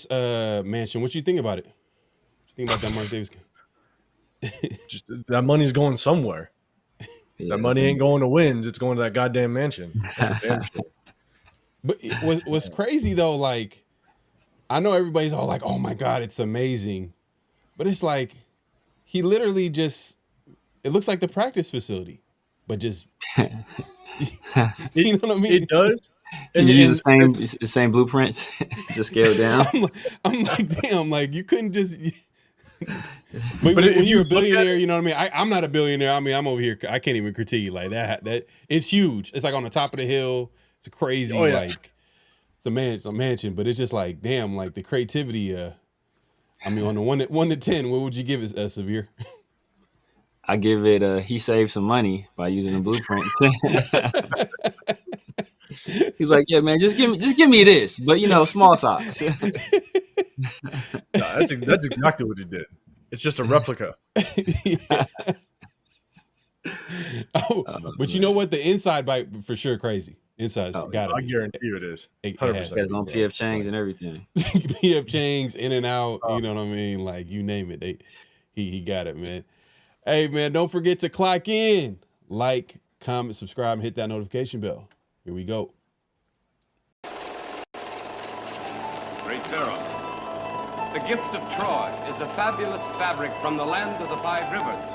Davis mansion. What you think about it? What you think about that Mark Davis? Just that money's going somewhere. Yeah. That money ain't going to wins. It's going to that goddamn mansion. But what's crazy though, like, I know everybody's all like, "Oh my God, it's amazing," but it's like he literally just. It looks like the practice facility, but just you know what I mean. It does. And you use the same blueprints, just scaled down. I'm like, damn, like you couldn't just. But when you're a billionaire, you know what I mean? I'm not a billionaire. I mean, I'm over here. I can't even critique like that. That it's huge. It's like on the top of the hill. It's a crazy, like it's a mansion, but it's just like, damn, like the creativity. I mean, on the 1 to 10, what would you give it, Severe? I give it. He saved some money by using the blueprint. He's like, yeah, man, just give me this, but small size. That's exactly what he did. It's just a replica. But you know what? The inside bite for sure crazy. Inside, got it. I guarantee you it is. 100%. It's on PF Chang's and everything. PF Chang's, In and Out. You know what I mean? Like you name it, he got it, man. Hey, man, don't forget to clock in, like, comment, subscribe, and hit that notification bell. Here we go. Great Pharaoh. The gift of Troy is a fabulous fabric from the land of the 5 rivers.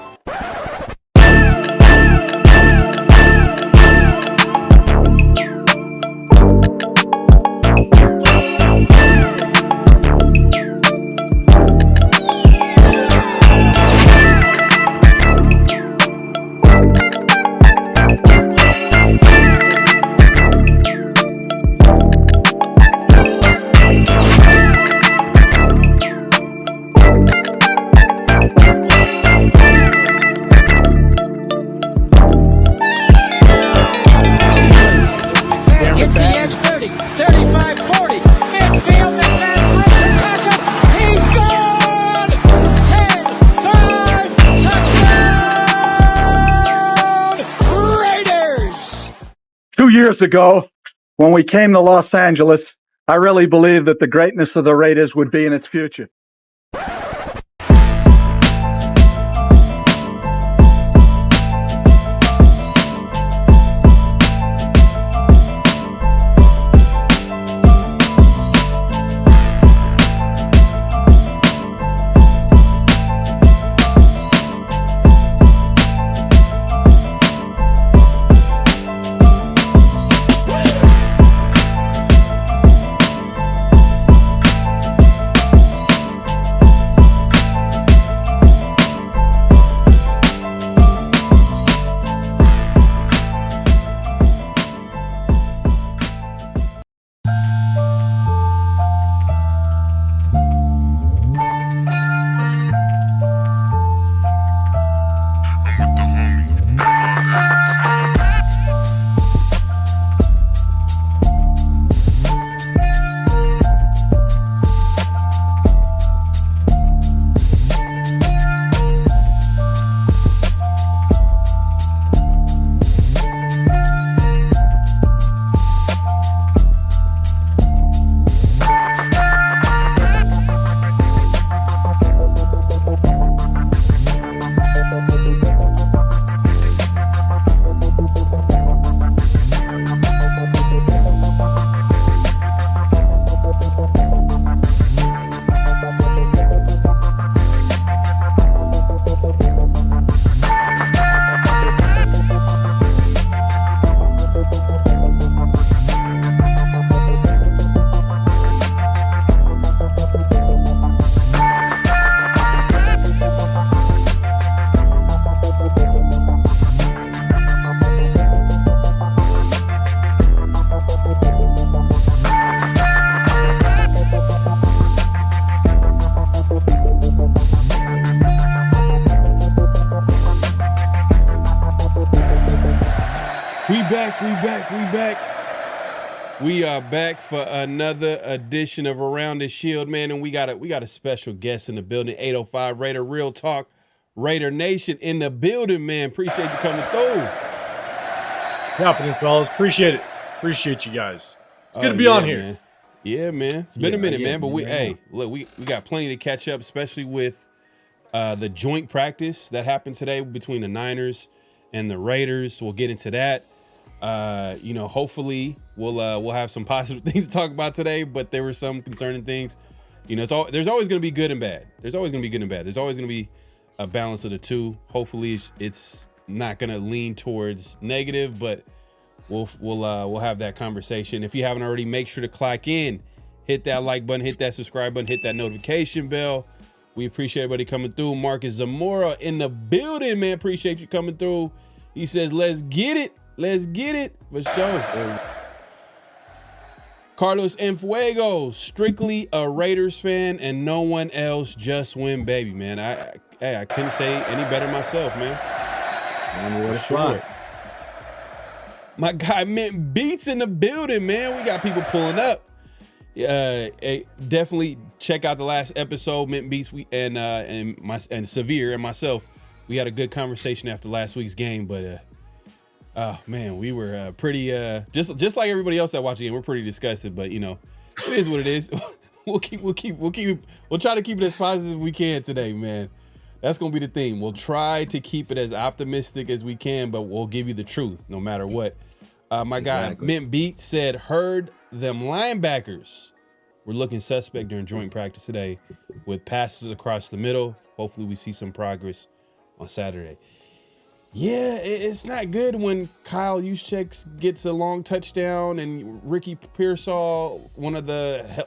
Years ago, when we came to Los Angeles, I really believed that the greatness of the Raiders would be in its future. We are back for another edition of Around the Shield, man, and we got a special guest in the building. 805 Raider Real Talk, Raider Nation in the building, man. Appreciate you coming through. Happening, fellas. Appreciate it. Appreciate you guys. It's good to be on here. Man. Yeah, man. It's been a minute, man. But yeah. we got plenty to catch up, especially with the joint practice that happened today between the Niners and the Raiders. We'll get into that. Hopefully we'll have some positive things to talk about today, but there were some concerning things. There's always going to be good and bad. There's always going to be good and bad. There's always going to be a balance of the two. Hopefully it's not going to lean towards negative, but we'll have that conversation. If you haven't already, make sure to clock in, hit that like button, hit that subscribe button, hit that notification bell. We appreciate everybody coming through. Marcus Zamora in the building, man. Appreciate you coming through. He says, let's get it. Let's get it. For sure. Carlos Enfuego, strictly a Raiders fan and no one else, just win, baby, man. I couldn't say any better myself, man. For sure. My guy Mint Beats in the building, man. We got people pulling up. Definitely check out the last episode. Mint Beats and Severe and myself. We had a good conversation after last week's game, but oh man, we were pretty just like everybody else that watched the game. We're pretty disgusted, but it is what it is. We'll try to keep it as positive as we can today, man. That's gonna be the theme. We'll try to keep it as optimistic as we can, but we'll give you the truth no matter what. My guy Mint Beat said, heard them linebackers were looking suspect during joint practice today with passes across the middle. Hopefully we see some progress on Saturday. Yeah, it's not good when Kyle Juszczyk gets a long touchdown and Ricky Pearsall, one of the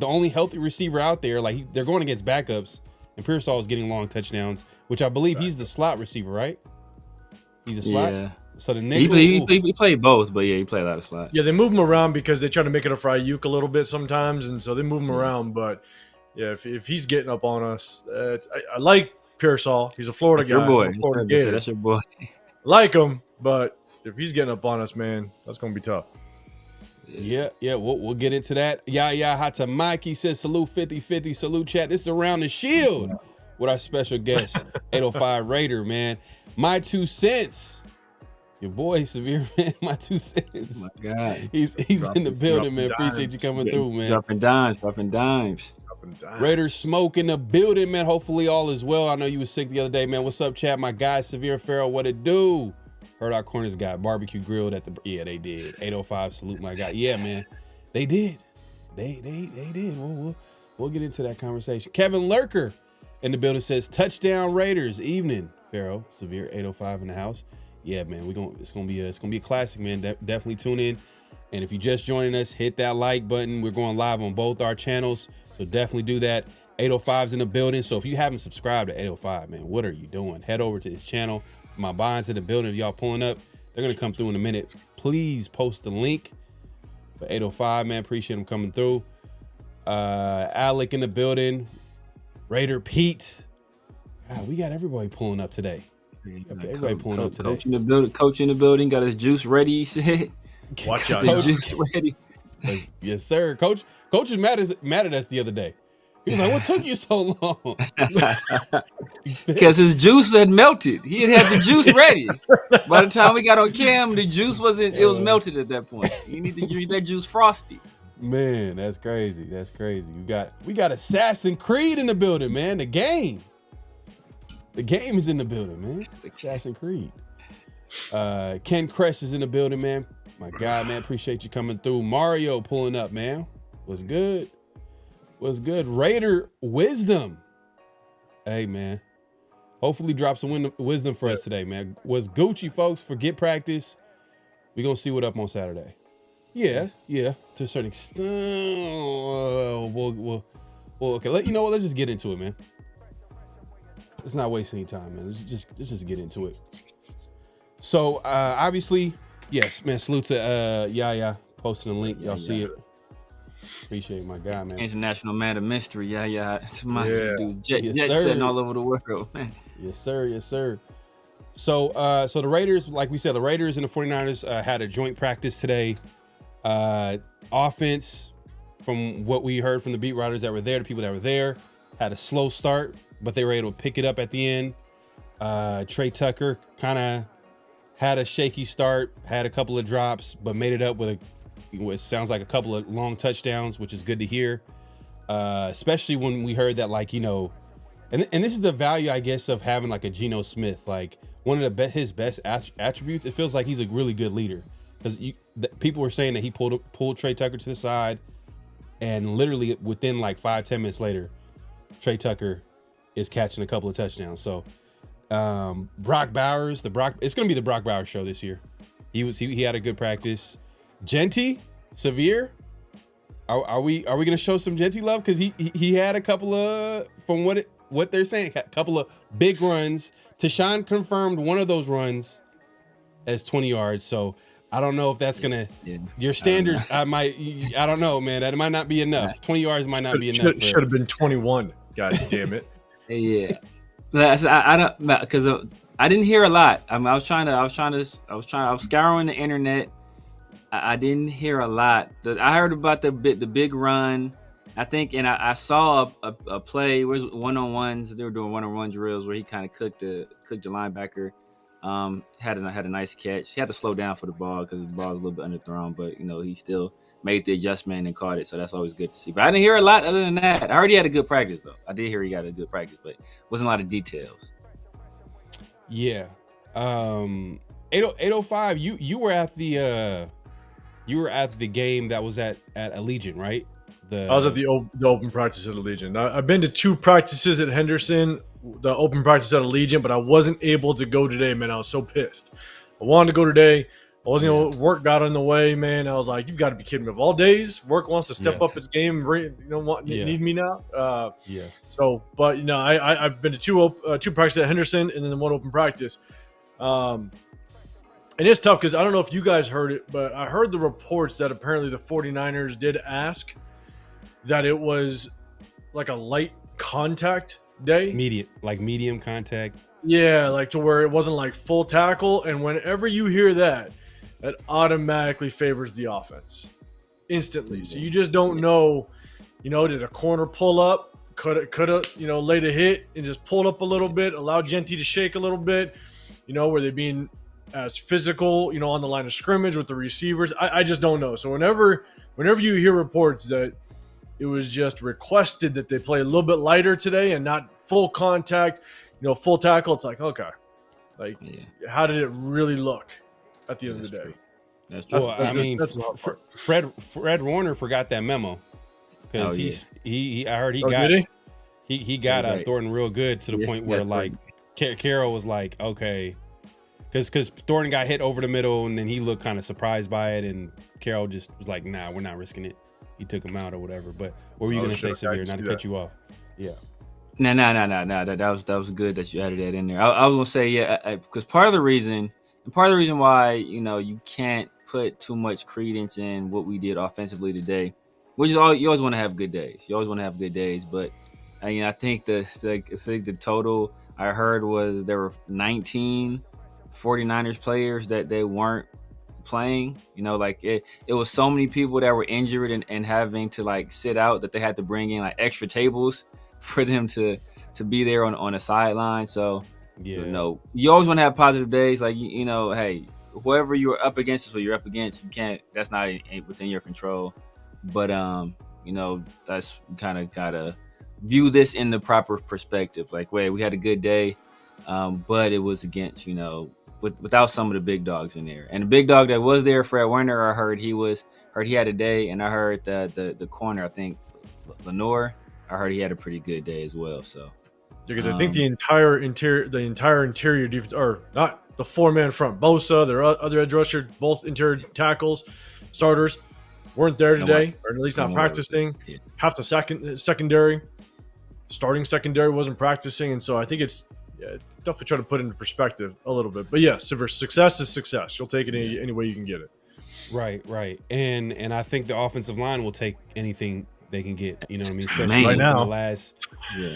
only healthy receiver out there, they're going against backups, and Pearsall is getting long touchdowns, which I believe he's the slot receiver, right? He's a slot. Yeah. So the nickel, he played both, but yeah, he played a lot of slot. Yeah, they move him around because they try to make it a for Ayuk a little bit sometimes, and so they move him around. But yeah, if he's getting up on us, I like Pearsall. He's a Florida guy. Your boy. That's your boy. Like him, but if he's getting up on us, man, that's gonna be tough. Yeah, we'll get into that. Yeah, Hata Mike, he says, salute 50-50, salute chat. This is Around the Shield with our special guest, 805 Raider, man. My 2 cents. Your boy, Severe, man, my 2 cents. Oh my God. He's in the building, man. Appreciate you coming through, man. Dropping dimes. Raiders smoke in the building, man. Hopefully all is well. I know you was sick the other day, man. What's up, chat? My guy, Severe Pharaoh, what it do? Heard our corners got barbecue grilled at yeah, they did. 805, salute my guy. Yeah, man, they did. They did. We'll get into that conversation. Kevin Lurker in the building says, touchdown Raiders, evening. Pharaoh, Severe, 805 in the house. Yeah, man, it's gonna be a classic, man. Definitely tune in. And if you're just joining us, hit that like button. We're going live on both our channels, so definitely do that. 805's in the building. So if you haven't subscribed to 805, man, what are you doing? Head over to his channel. My bonds in the building. If y'all pulling up, they're gonna come through in a minute. Please post the link for 805, man. Appreciate them coming through. Alec in the building. Raider Pete. God, we got everybody pulling up today. Everybody pulling up today. Coach in the building, got his juice ready. He said, "Watch out, the juice ready." Yes, sir. Coach is mad at us the other day. He was like, "What took you so long?" Because his juice had melted. He had the juice ready. By the time we got on cam, the juice wasn't. It was melted at that point. You need to drink that juice frosty. Man, that's crazy. That's crazy. We got Assassin's Creed in the building, man. The game is in the building, man. Assassin's Creed. Ken Crest is in the building, man. My guy, man. Appreciate you coming through. Mario pulling up, man. What's good? What's good? Raider Wisdom. Hey, man. Hopefully drop some wisdom for us today, man. Was Gucci, folks. Forget practice. We're going to see what up on Saturday. Yeah. To a certain extent. Well, okay. You know what? Let's just get into it, man. Let's not waste any time, man. Let's just get into it. So, obviously, yes, man. Salute to Yaya posting the link. Y'all see it. Appreciate my guy, man. International man of mystery. Yeah. To my dude, jet setting all over the world, man. Yes, sir. So the Raiders, like we said, the Raiders and the 49ers had a joint practice today. Offense, from what we heard from the beat writers that were there, the people that were there, had a slow start, but they were able to pick it up at the end. Trey Tucker kind of had a shaky start, had a couple of drops, but made it up with It sounds like a couple of long touchdowns, which is good to hear. Especially when we heard that, like, you know, and this is the value, I guess, of having like a Geno Smith, like one of his best attributes. It feels like he's a really good leader, because people were saying that he pulled Trey Tucker to the side, and literally within like 5-10 minutes later, Trey Tucker is catching a couple of touchdowns. So Brock Bowers, it's gonna be the Brock Bowers show this year. He had a good practice. Genty, Severe. Are we gonna show some Genty love? Because he had a couple of, from what they're saying, a couple of big runs. Tashawn confirmed one of those runs as 20 yards. So I don't know if that's gonna your standards. I don't know, man. That might not be enough. 20 yards might not be enough. Should have been 21. God damn it. Yeah, I don't, because I didn't hear a lot. I mean, I was scouring the internet. I didn't hear a lot. I heard about the big run, I think, and I saw a play where one-on-ones. They were doing one-on-one drills where he kind of cooked the linebacker. Had a nice catch. He had to slow down for the ball because the ball was a little bit underthrown, but you know, he still made the adjustment and caught it. So that's always good to see. But I didn't hear a lot other than that. I heard he had a good practice though. I did hear he got a good practice, but wasn't a lot of details. Yeah. 805. You were at the game that was at Allegiant, right? I was at the open practice at Allegiant. I've been to 2 practices at Henderson, the open practice at Allegiant, but I wasn't able to go today, man. I was so pissed. I wanted to go today. I wasn't, work got in the way, man. I was like, you've got to be kidding me. Of all days, work wants to step up its game, need me now. So, but you know, I've been to two practices at Henderson and then 1 open practice. And it's tough because I don't know if you guys heard it, but I heard the reports that apparently the 49ers did ask that it was like a light contact day. Medium contact. Yeah, like to where it wasn't like full tackle. And whenever you hear that automatically favors the offense instantly. So you just don't know, did a corner pull up? Could have, laid a hit and just pulled up a little bit, allowed Genty to shake a little bit, were they being as physical, on the line of scrimmage with the receivers? I just don't know. So whenever you hear reports that it was just requested that they play a little bit lighter today and not full contact, full tackle, it's like, okay, how did it really look at the end of the day? That's true. That's the hard part. Fred Warner forgot that memo because I heard he got Thornton real good to the point where like Carroll was like, okay, because Thornton got hit over the middle and then he looked kind of surprised by it, and Carroll just was like, nah, we're not risking it. He took him out or whatever. But what were you gonna say, Severe? Not to cut you off. Yeah. No. That was good that you added that in there. I was gonna say because part of the reason why you can't put too much credence in what we did offensively today, which is you always want to have good days. You always want to have good days, but I think the total I heard was there were 19 49ers players that they weren't playing. It was so many people that were injured and having to sit out that they had to bring in extra tables for them to be there on the sideline. So you always want to have positive days. Hey, whoever you're up against is what you're up against. You can't, that's not within your control. But that's kind of gotta view this in the proper perspective. We had a good day, but it was against without some of the big dogs in there. And the big dog that was there, Fred Warner, I heard he had a day, and I heard that the corner, I think Lenore, I heard he had a pretty good day as well. So because I think the entire interior defense, or not the 4-man front, Bosa, their other edge rusher, both interior tackles, starters weren't there today, or at least not practicing. Yeah. Half the starting secondary wasn't practicing, and so I think it's definitely try to put into perspective a little bit. But success is success. You'll take it any way you can get it. Right. And I think the offensive line will take anything they can get, especially right now. In the last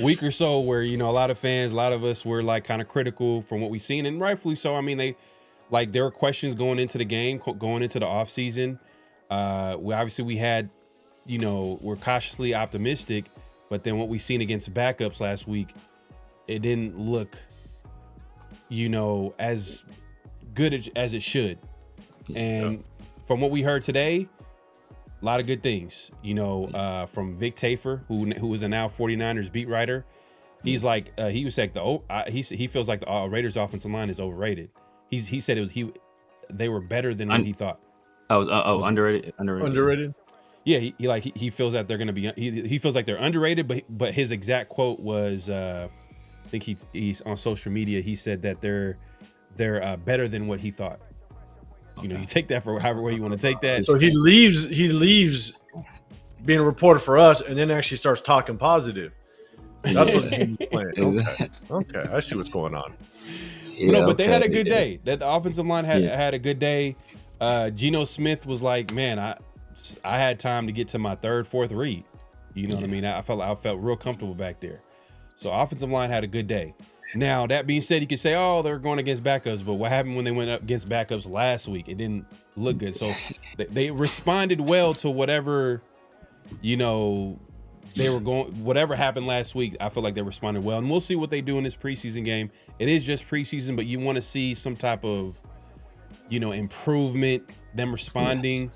week or so, where a lot of fans, a lot of us were kind of critical from what we've seen, and rightfully so. I mean, there were questions going into the game, going into the offseason. We had, we're cautiously optimistic, but then what we seen against backups last week, it didn't look, as good as it should. And from what we heard today, lot of good things. From Vic Tafer, who is a now 49ers beat writer. He's like he was like he feels like the Raiders offensive line is overrated. He said they were better than what he thought. Underrated. Underrated. Yeah, he feels that they're going to be. He feels like they're underrated, but his exact quote was, I think he's on social media. He said that they're better than what he thought. Okay. You take that for however way you want to take that. So he leaves being a reporter for us, and then actually starts talking positive. That's what he's playing. Okay, I see what's going on. Yeah, but they had a good day. That the offensive line had a good day. Geno Smith was like, man, I had time to get to my third, fourth read. You know what I mean? I felt real comfortable back there. So offensive line had a good day. Now, that being said, you could say, oh, they're going against backups, but what happened when they went up against backups last week? It didn't look good. So they responded well to whatever, they were going, whatever happened last week. I feel like they responded well, and we'll see what they do in this preseason game. It is just preseason, but you want to see some type of, improvement, them responding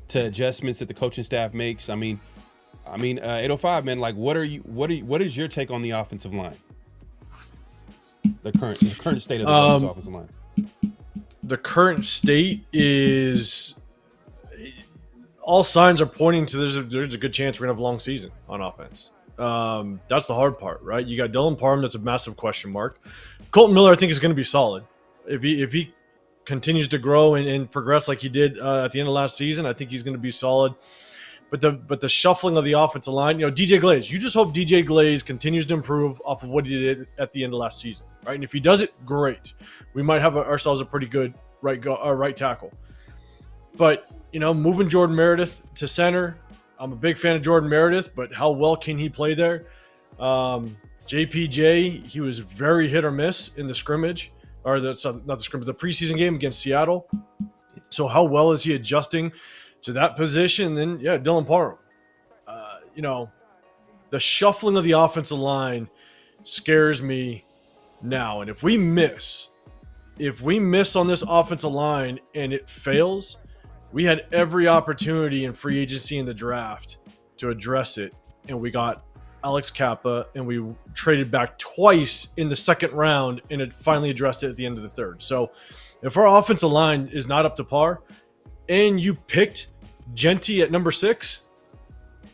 to adjustments that the coaching staff makes. I mean, 805, man, like what is your take on the offensive line? The current state of the Raiders offensive line. The current state is all signs are pointing to there's a good chance we're gonna have a long season on offense. That's the hard part, right? You got Dylan Parham, that's a massive question mark. Colton Miller, I think, is going to be solid if he continues to grow and progress like he did at the end of last season. I think he's going to be solid. But the shuffling of the offensive line, DJ Glaze, you just hope DJ Glaze continues to improve off of what he did at the end of last season, right? And if he does it, great. We might have ourselves a pretty good right tackle. But, moving Jordan Meredith to center, I'm a big fan of Jordan Meredith, but how well can he play there? JPJ, he was very hit or miss in the scrimmage, or the preseason game against Seattle. So how well is he adjusting to that position? Then, Dylan Parham. The shuffling of the offensive line scares me now. And if we miss on this offensive line and it fails, we had every opportunity in free agency in the draft to address it. And we got Alex Kappa, and we traded back twice in the second round, and it finally addressed it at the end of the third. So if our offensive line is not up to par, and you picked Genty at number 6,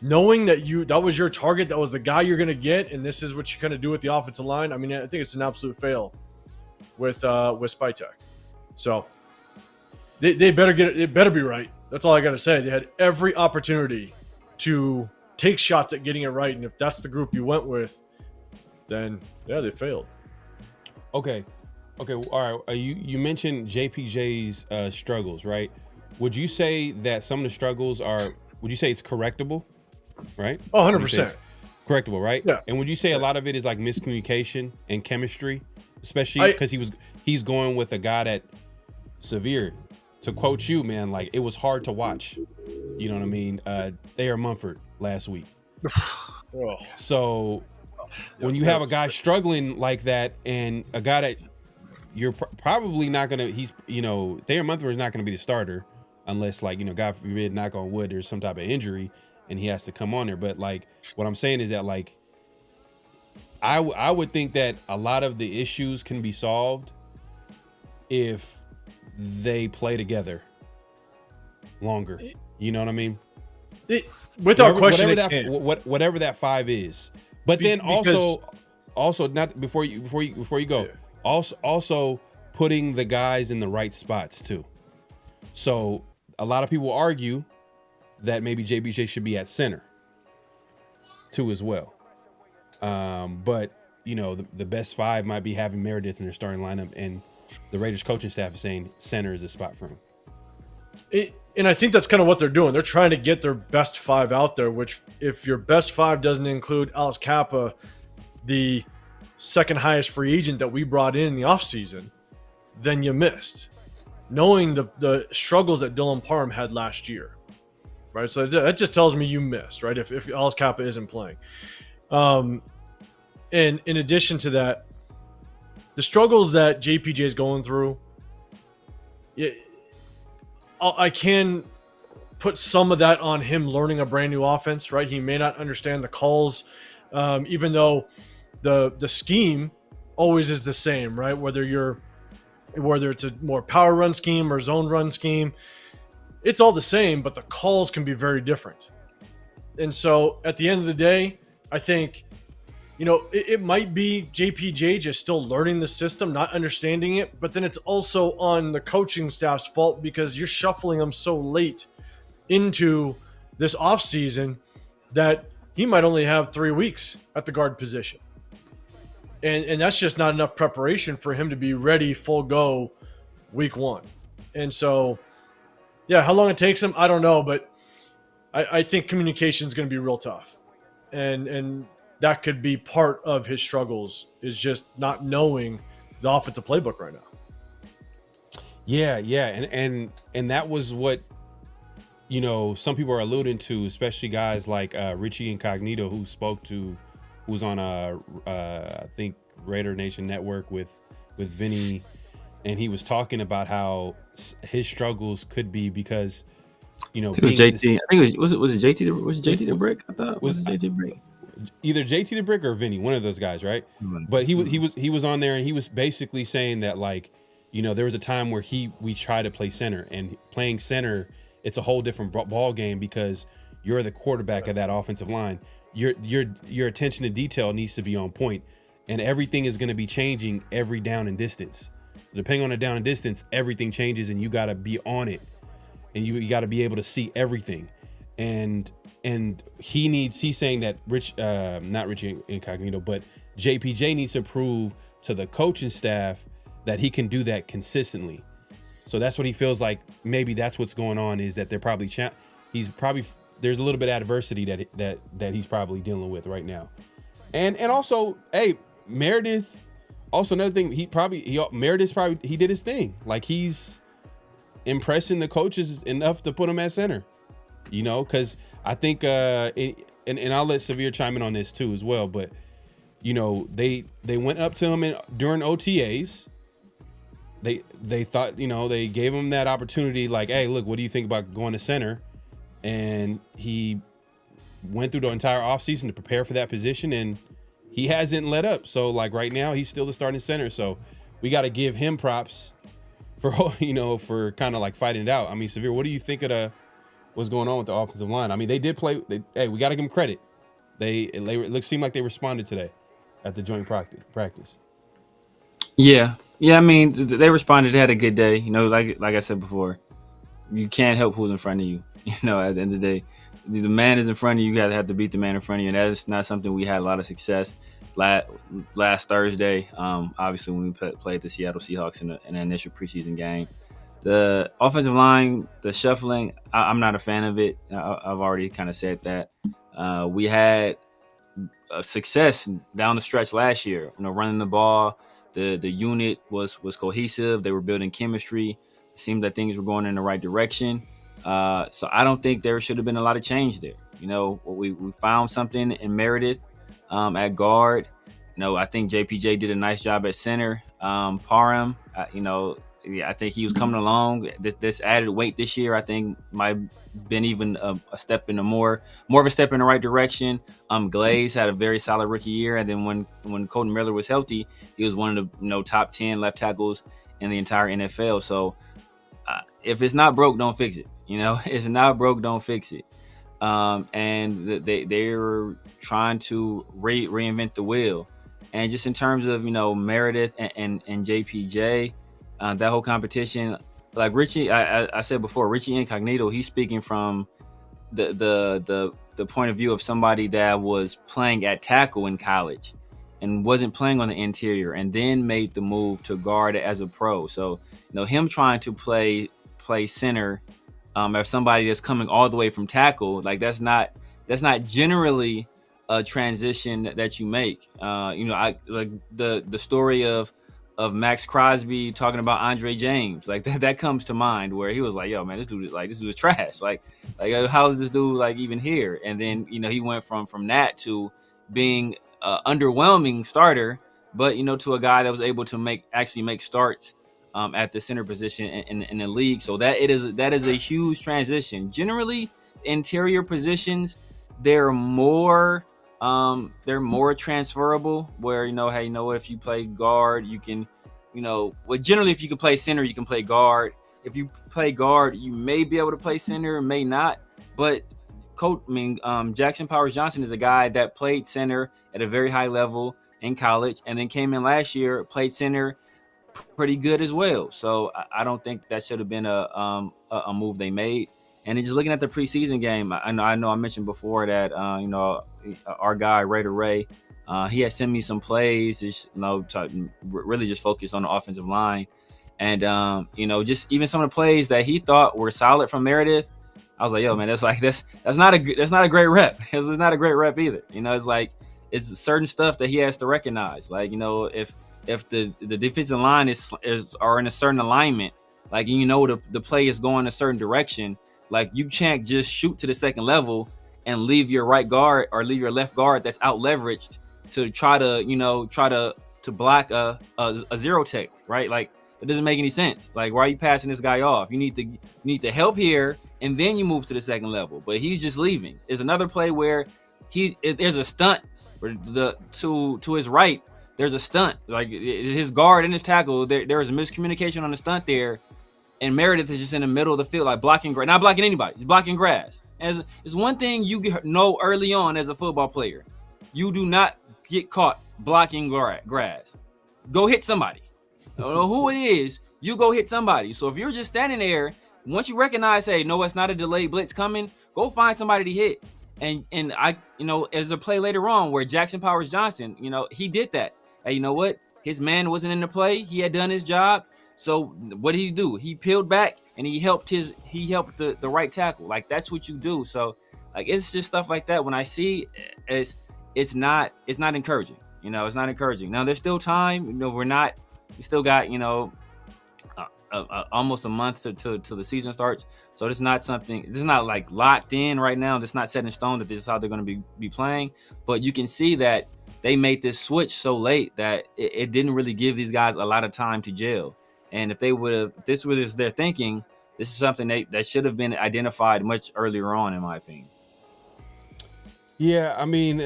knowing that was your target, that was the guy you're going to get, and this is what you're going to do with the offensive line, I mean, I think it's an absolute fail with Spytek. So they better get it. It better be right. That's all I got to say. They had every opportunity to take shots at getting it right, and if that's the group you went with, then they failed. Okay, all right. You mentioned JPJ's struggles, right? Would you say that some of the struggles would you say it's correctable, right? 100%. Correctable, right? Yeah. And would you say a lot of it is like miscommunication and chemistry, especially because he's going with a guy that severe. To quote you, man, like it was hard to watch. You know what I mean? Thayer Mumford last week. So when you have a guy struggling like that, and a guy that you're probably not gonna, Thayer Mumford is not gonna be the starter unless, like, God forbid, knock on wood, there's some type of injury and he has to come on there. But like what I'm saying is that, like, I would think that a lot of the issues can be solved if they play together longer. You know what I mean? Without question, whatever that 5 is. But then also not before you go. Yeah. Also putting the guys in the right spots too. So a lot of people argue that maybe JBJ should be at center too as well. But the best 5 might be having Meredith in their starting lineup, and the Raiders coaching staff is saying center is a spot for him. And I think that's kind of what they're doing. They're trying to get their best 5 out there, which if your best 5 doesn't include Alex Kappa, the second highest free agent that we brought in the offseason, then you missed. Knowing the struggles that Dylan Parham had last year, right? So that just tells me you missed, right? If Alex Kappa isn't playing. And in addition to that, the struggles that JPJ is going through, I can put some of that on him learning a brand new offense, right? He may not understand the calls, even though the scheme always is the same, right? Whether it's a more power run scheme or zone run scheme, it's all the same, but the calls can be very different. And so at the end of the day, I think, it might be JPJ just still learning the system, not understanding it, but then it's also on the coaching staff's fault because you're shuffling him so late into this offseason that he might only have 3 weeks at the guard position. And that's just not enough preparation for him to be ready full go week 1. And so, yeah, how long it takes him, I don't know, but I think communication is going to be real tough. And that could be part of his struggles, is just not knowing the offensive playbook right now. Yeah. And that was what, some people are alluding to, especially guys like Richie Incognito, who was on I think Raider Nation Network with Vinny, and he was talking about how his struggles could be because, I think it was JT. I think it was it JT? Was it JT the Brick? I thought was it JT Brick? Either JT the Brick or Vinny, one of those guys, right? But he was on there, and he was basically saying that, like, there was a time where we tried to play center, and playing center, it's a whole different ball game because you're the quarterback of that offensive line. Your attention to detail needs to be on point, and everything is going to be changing every down and distance. So depending on the down and distance, everything changes, and you got to be on it, and you got to be able to see everything. And he's saying that not Richie Incognito, but JPJ needs to prove to the coaching staff that he can do that consistently. So that's what he feels like. Maybe that's what's going on, is that they're probably there's a little bit of adversity that he's probably dealing with right now. And also, hey, Meredith, also another thing, Meredith he did his thing. Like, he's impressing the coaches enough to put him at center, because I think, and I'll let Severe chime in on this too as well, but, they went up to him during OTAs. They thought, they gave him that opportunity, like, hey, look, what do you think about going to center? And he went through the entire offseason to prepare for that position, and he hasn't let up. So, like, right now, he's still the starting center. So we got to give him props for, for kind of like fighting it out. I mean, Severe, what do you think of what's going on with the offensive line? I mean, they did play. Hey, we got to give them credit. It seemed like they responded today at the joint practice. Yeah. I mean, they responded. They had a good day. Like I said before, you can't help who's in front of you. At the end of the day, the man is in front of you. You got to have to beat the man in front of you, and that is not something we had a lot of success last Thursday. Obviously, when we played the Seattle Seahawks in an initial preseason game. The offensive line, the shuffling, I'm not a fan of it. I've already kind of said that. We had success down the stretch last year. Running the ball, the unit was cohesive. They were building chemistry. It seemed that things were going in the right direction. So I don't think there should have been a lot of change there. We found something in Meredith at guard. I think JPJ did a nice job at center. Parham, I think he was coming along. This added weight this year, I think, might have been even a step in more of a step in the right direction. Glaze had a very solid rookie year, and then when Colton Miller was healthy, he was one of the top 10 left tackles in the entire NFL. So if it's not broke, don't fix it. It's not broke, don't fix it. And they were trying to reinvent the wheel. And just in terms of Meredith and JPJ. That whole competition, like Richie, I said before, Richie Incognito, he's speaking from the point of view of somebody that was playing at tackle in college and wasn't playing on the interior, and then made the move to guard as a pro. So, him trying to play center as somebody that's coming all the way from tackle, like that's not generally a transition that you make. I like the story of Max Crosby talking about Andre James, like that comes to mind, where he was like, "Yo, man, this dude is trash. Like how is this dude like even here?" And then he went from that to being an underwhelming starter, but to a guy that was able to make starts at the center position in the league. So that is a huge transition. Generally, interior positions, they're more transferable, where, hey, if you play guard, you can, generally if you can play center, you can play guard. If you play guard, you may be able to play center, may not. But Jackson Powers Johnson is a guy that played center at a very high level in college, and then came in last year, played center pretty good as well. So I don't think that should have been a move they made. And just looking at the preseason game, I know I mentioned before that our guy Raider Ray, he had sent me some plays, just really just focused on the offensive line, and just even some of the plays that he thought were solid from Meredith. I was like, yo, man, that's not a great rep. It's not a great rep either. It's certain stuff that he has to recognize. Like, if the defensive line are in a certain alignment, like, the play is going a certain direction, like, you can't just shoot to the second level and leave your right guard or leave your left guard that's out leveraged to try to block a zero tech, right? Like, it doesn't make any sense. Like, why are you passing this guy off? You need to help here, and then you move to the second level. But he's just leaving. There's another play where there's a stunt where to his right, there's a stunt. Like, his guard and his tackle, there is a miscommunication on the stunt there, and Meredith is just in the middle of the field, like blocking grass, not blocking anybody, he's blocking grass. As it's one thing you know early on as a football player, you do not get caught blocking grass. Go hit somebody. I don't know who it is, you go hit somebody. So if you're just standing there, once you recognize, hey, no, it's not a delayed blitz coming, go find somebody to hit. And I, as a play later on where Jackson Powers Johnson, he did that. Hey, you know what? His man wasn't in the play. He had done his job. So what did he do? He peeled back and he helped the right tackle. Like, that's what you do. So, like, it's just stuff like that. When I see it's not encouraging. It's not encouraging. Now there's still time. We still got, almost a month till the season starts. So it's not like locked in right now. It's not set in stone that this is how they're going to be playing. But you can see that they made this switch so late that it didn't really give these guys a lot of time to gel. And if this was their thinking, this is something that should have been identified much earlier on, in my opinion. Yeah, I mean,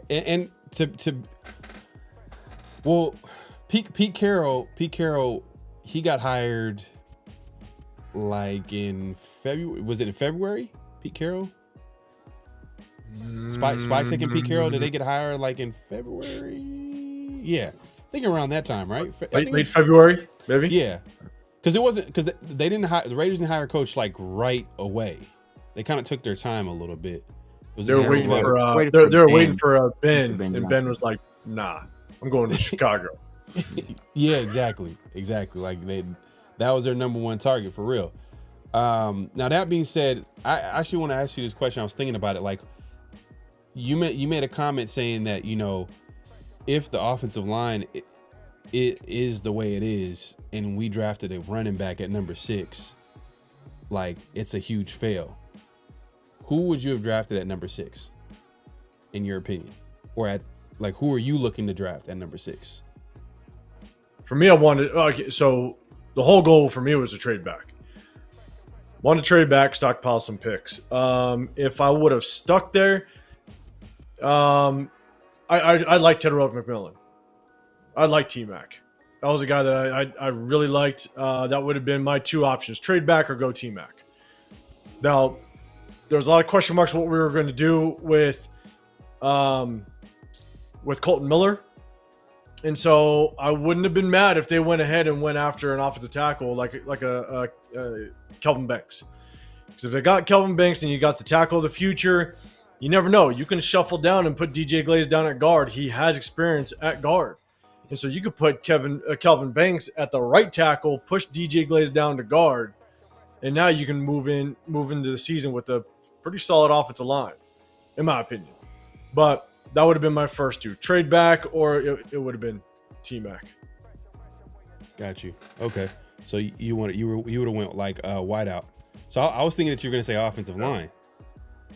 and Pete Carroll, he got hired like in February. Was it in February? Pete Carroll? Spike taking Pete Carroll. Did they get hired like in February? Yeah, I think around that time, right? Late February, maybe. Yeah, because they didn't hire, the Raiders didn't hire a coach like right away. They kind of took their time a little bit. They were waiting for Ben, and Ben was like, "Nah, I'm going to Chicago." Yeah, exactly. Like that was their number one target for real. Now that being said, I actually want to ask you this question. I was thinking about it. Like, you made a comment saying that, if the offensive line it is the way it is, and we drafted a running back at number 6, like, it's a huge fail. Who would you have drafted at number 6, in your opinion? Or who are you looking to draft at number 6? For me, so the whole goal for me was to trade back. Want to trade back, stockpile some picks. If I would have stuck there, I like Tedderell McMillan. I like T-Mac. That was a guy that I really liked. That would have been my two options: trade back or go T-Mac. Now, there was a lot of question marks what we were going to do with Colton Miller. And so I wouldn't have been mad if they went ahead and went after an offensive tackle like a Kelvin Banks. Because if they got Kelvin Banks and you got the tackle of the future, you never know. You can shuffle down and put DJ Glaze down at guard. He has experience at guard. And so you could put Kelvin Banks at the right tackle, push DJ Glaze down to guard, and now you can move into the season with a pretty solid offensive line, in my opinion. But that would have been my first two: trade back, or it would have been T-Mac. Got you. Okay, so you would have went like wideout. So I was thinking that you were going to say offensive line.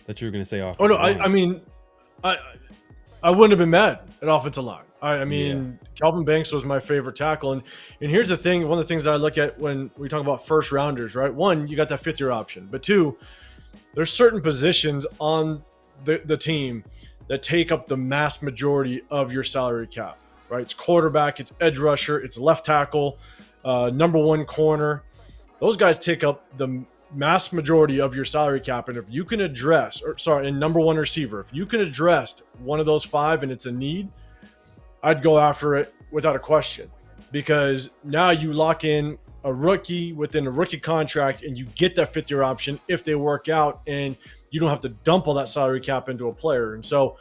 That you were going to say offensive line. I mean, I wouldn't have been mad at offensive line. I mean, Calvin Banks was my favorite tackle. And here's the thing. One of the things that I look at when we talk about first rounders, right? One, you got that 5th year option. But two, there's certain positions on the team that take up the mass majority of your salary cap, right? It's quarterback, it's edge rusher, it's left tackle, number 1 corner. Those guys take up the mass majority of your salary cap. And if you can address, and number 1 receiver, if you can address one of those 5 and it's a need, I'd go after it without a question, because now you lock in a rookie within a rookie contract and you get that 5th year option if they work out, and you don't have to dump all that salary cap into a player. And so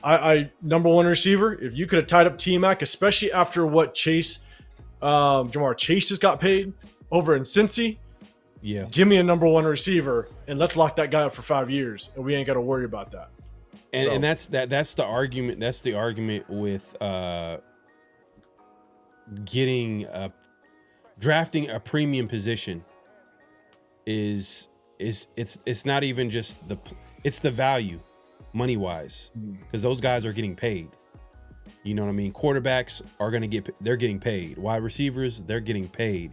I number 1 receiver, if you could have tied up T-Mac, especially after what Jamar Chase has got paid over in Cincy, give me a number 1 receiver and let's lock that guy up for 5 years and we ain't got to worry about that. And that's the argument. That's the argument with drafting a premium position. It's not even just it's the value, money wise, because those guys are getting paid. You know what I mean? Quarterbacks are they're getting paid. Wide receivers, they're getting paid.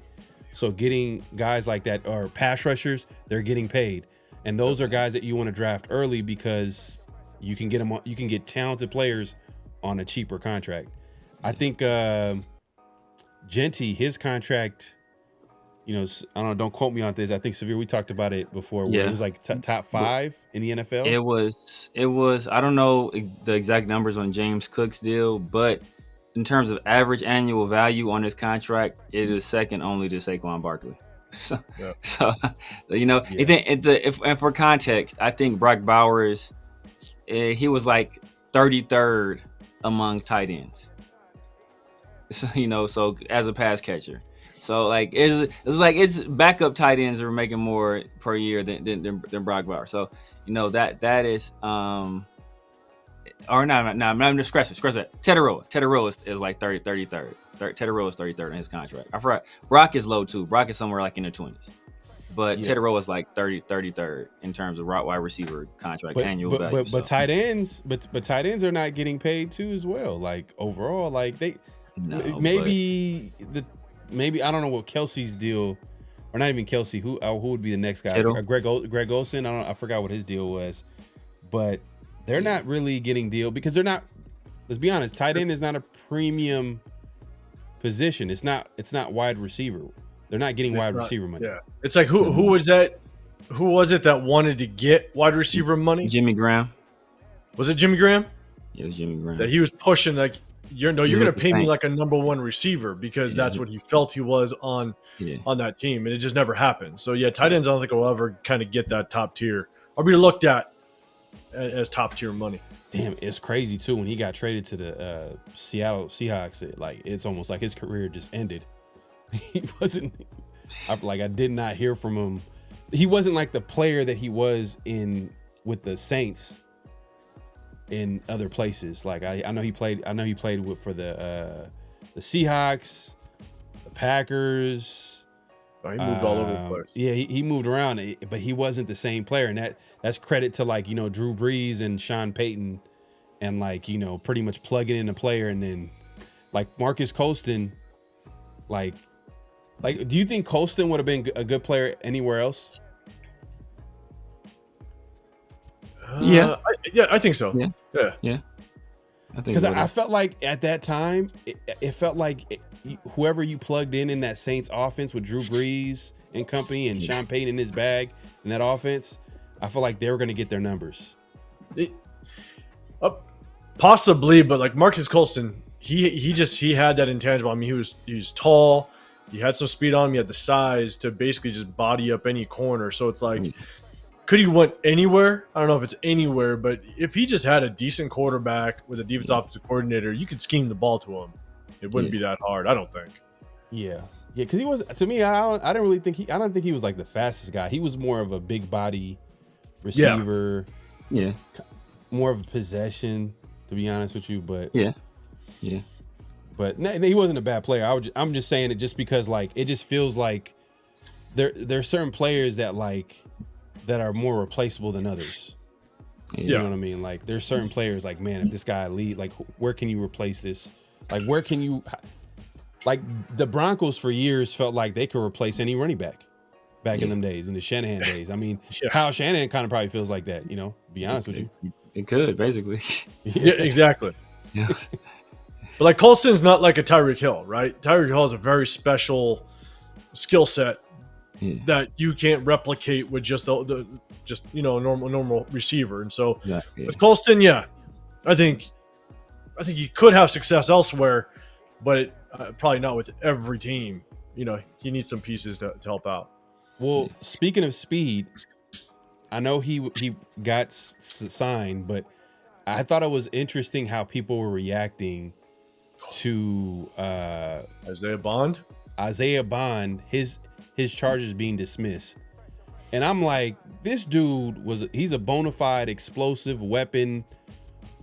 So getting guys like that, or pass rushers, they're getting paid, and those are guys that you want to draft early because you can get them. You can get talented players on a cheaper contract. I think Genty, his contract, I don't know, don't quote me on this. I think Severe, we talked about it before. Where it was like top 5 in the NFL. It was. I don't know the exact numbers on James Cook's deal, but in terms of average annual value on his contract, it is second only to Saquon Barkley. So and for context, I think Brock Bowers, he was like 33rd among tight ends. So so as a pass catcher, so like it's backup tight ends that are making more per year than Brock Bowers. So that is or no, I'm just scratch that. Teteroa is like 33rd. Teteroa is 33rd in his contract. I forgot. Brock is low too. Brock is somewhere like in the 20s. But Teteroa is like 33rd in terms of wide receiver contract annual value. But tight ends are not getting paid too as well. Like overall, like maybe I don't know what Kelsey's deal, or not even Kelsey. Who would be the next guy? Greg Olsen. I forgot what his deal was, but they're not really getting deal because they're not. Let's be honest. Tight end is not a premium position. It's not wide receiver. They're not getting wide receiver money. Yeah, it's like who was that? Who was it that wanted to get wide receiver money? Jimmy Graham. Was it Jimmy Graham? Yeah, it was Jimmy Graham. That he was pushing like you're going to pay me like a number 1 receiver because that's what he felt he was on that team, and it just never happened. So tight ends I don't think will ever kind of get that top tier or be looked at as top tier money. Damn, it's crazy too when he got traded to the Seattle Seahawks. It's almost like his career just ended. He wasn't. I did not hear from him. He wasn't like the player that he was with the Saints in other places. Like I know he played for the Seahawks, the Packers. Oh, he moved all over the place. Yeah, he moved around, but he wasn't the same player, and that's credit to Drew Brees and Sean Payton, and pretty much plugging in a player, and then Marcus Colston, do you think Colston would have been a good player anywhere else? I think so. Yeah. Because I felt like at that time, it felt like whoever you plugged in that Saints offense with Drew Brees and company and Sean Payton in his bag in that offense, I felt like they were going to get their numbers. Possibly, but Marcus Colston, he had that intangible. I mean, he was tall. He had some speed on him. He had the size to basically just body up any corner. So it's could he went anywhere? I don't know if it's anywhere, but if he just had a decent quarterback with a defense offensive coordinator, you could scheme the ball to him. It wouldn't be that hard, I don't think. Yeah, because he was, to me, I didn't really think I don't think he was the fastest guy. He was more of a big body receiver. Yeah. More of a possession, to be honest with you, but yeah. But he wasn't a bad player. I'm just saying it just because it just feels like there are certain players that are more replaceable than others. You know what I mean? Like there's certain players like, man, if this guy leave, like where can you replace this? Like where can you, like the Broncos for years felt like they could replace any running back in them days, in the Shanahan days. I mean, Kyle Shanahan kind of probably feels like that, you know, be honest with you. It could, basically. Yeah, exactly. Yeah. But like Colston's not like a Tyreek Hill, right? Tyreek Hill has a very special skill set that you can't replicate with just a normal receiver. And so with Colston, I think he could have success elsewhere, but probably not with every team. You know, he needs some pieces to help out. Well, speaking of speed, I know he got signed, but I thought it was interesting how people were reacting to Isaiah Bond, his charges being dismissed. And I'm like, this dude he's a bona fide explosive weapon,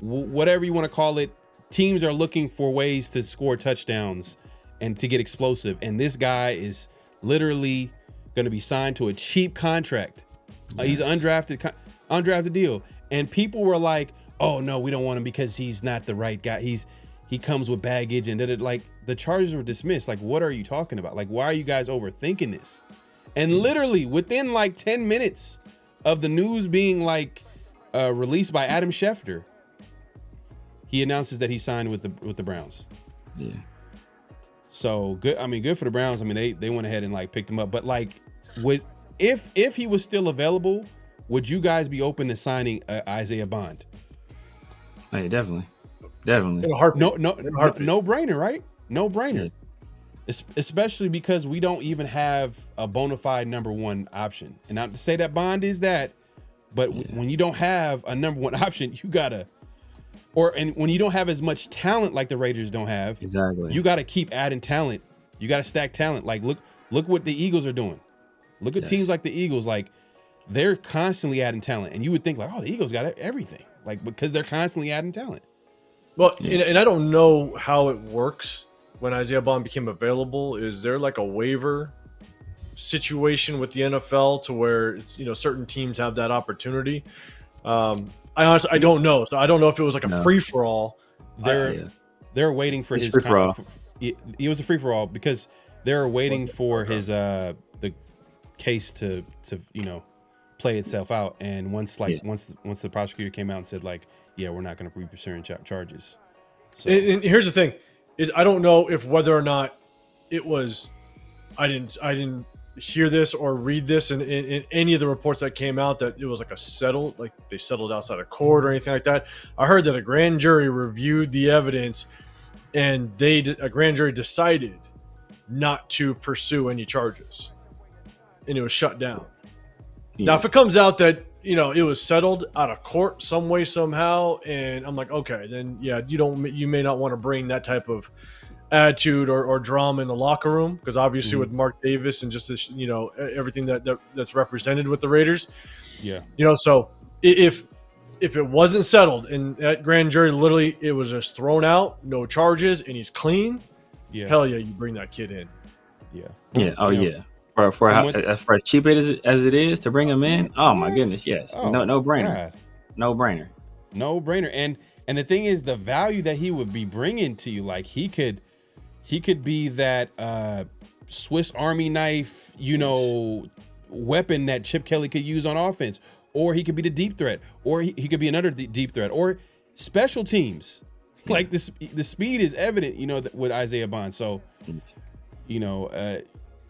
whatever you want to call it. Teams are looking for ways to score touchdowns and to get explosive. And this guy is literally going to be signed to a cheap contract. He's an undrafted deal. And people were like, oh no, we don't want him because he's not the right guy. He comes with baggage and like the charges were dismissed. Like, what are you talking about? Like, why are you guys overthinking this? And literally within like 10 minutes of the news being like released by Adam Schefter, he announces that he signed with the Browns. Yeah. So good. I mean, good for the Browns. I mean, they went ahead and like picked him up. But like, if he was still available, would you guys be open to signing Isaiah Bond? Hey, definitely. In a heartbeat. No brainer, right? No brainer. Yeah. Especially because we don't even have a bona fide number one option. And not to say that Bond is that, but when you don't have a number one option, you gotta, and when you don't have as much talent like the Raiders don't have, you gotta keep adding talent. You gotta stack talent. Like look what the Eagles are doing. Look at teams like the Eagles, like they're constantly adding talent, and you would think like, oh, the Eagles got everything, like because they're constantly adding talent. Well, and I don't know how it works when Isaiah Bond became available. Is there like a waiver situation with the NFL to where it's, certain teams have that opportunity? I honestly don't know. So I don't know if it was like a free for all. They're waiting for his free for all. It was a free for all because they're waiting for his the case to play itself out. And once the prosecutor came out and said like, yeah, we're not going to be pursuing charges. So. And here's the thing: is I don't know if whether or not it was. I didn't hear this or read this in any of the reports that came out that it was like they settled outside of court or anything like that. I heard that a grand jury reviewed the evidence, and a grand jury decided not to pursue any charges, and it was shut down. Yeah. Now, if it comes out that it was settled out of court some way somehow, and I'm like, okay, then you may not want to bring that type of attitude or drama in the locker room, because obviously with Mark Davis and just this, everything that's represented with the Raiders, so if it wasn't settled and that grand jury literally it was just thrown out, no charges, and he's clean, hell yeah, you bring that kid in. For as cheap as it is to bring him in, oh my goodness, yes, no brainer, God. no brainer. And the thing is, the value that he would be bringing to you, like he could be that Swiss Army knife, weapon that Chip Kelly could use on offense, or he could be the deep threat, or he could be another deep threat, or special teams. Like the speed is evident, with Isaiah Bond. So,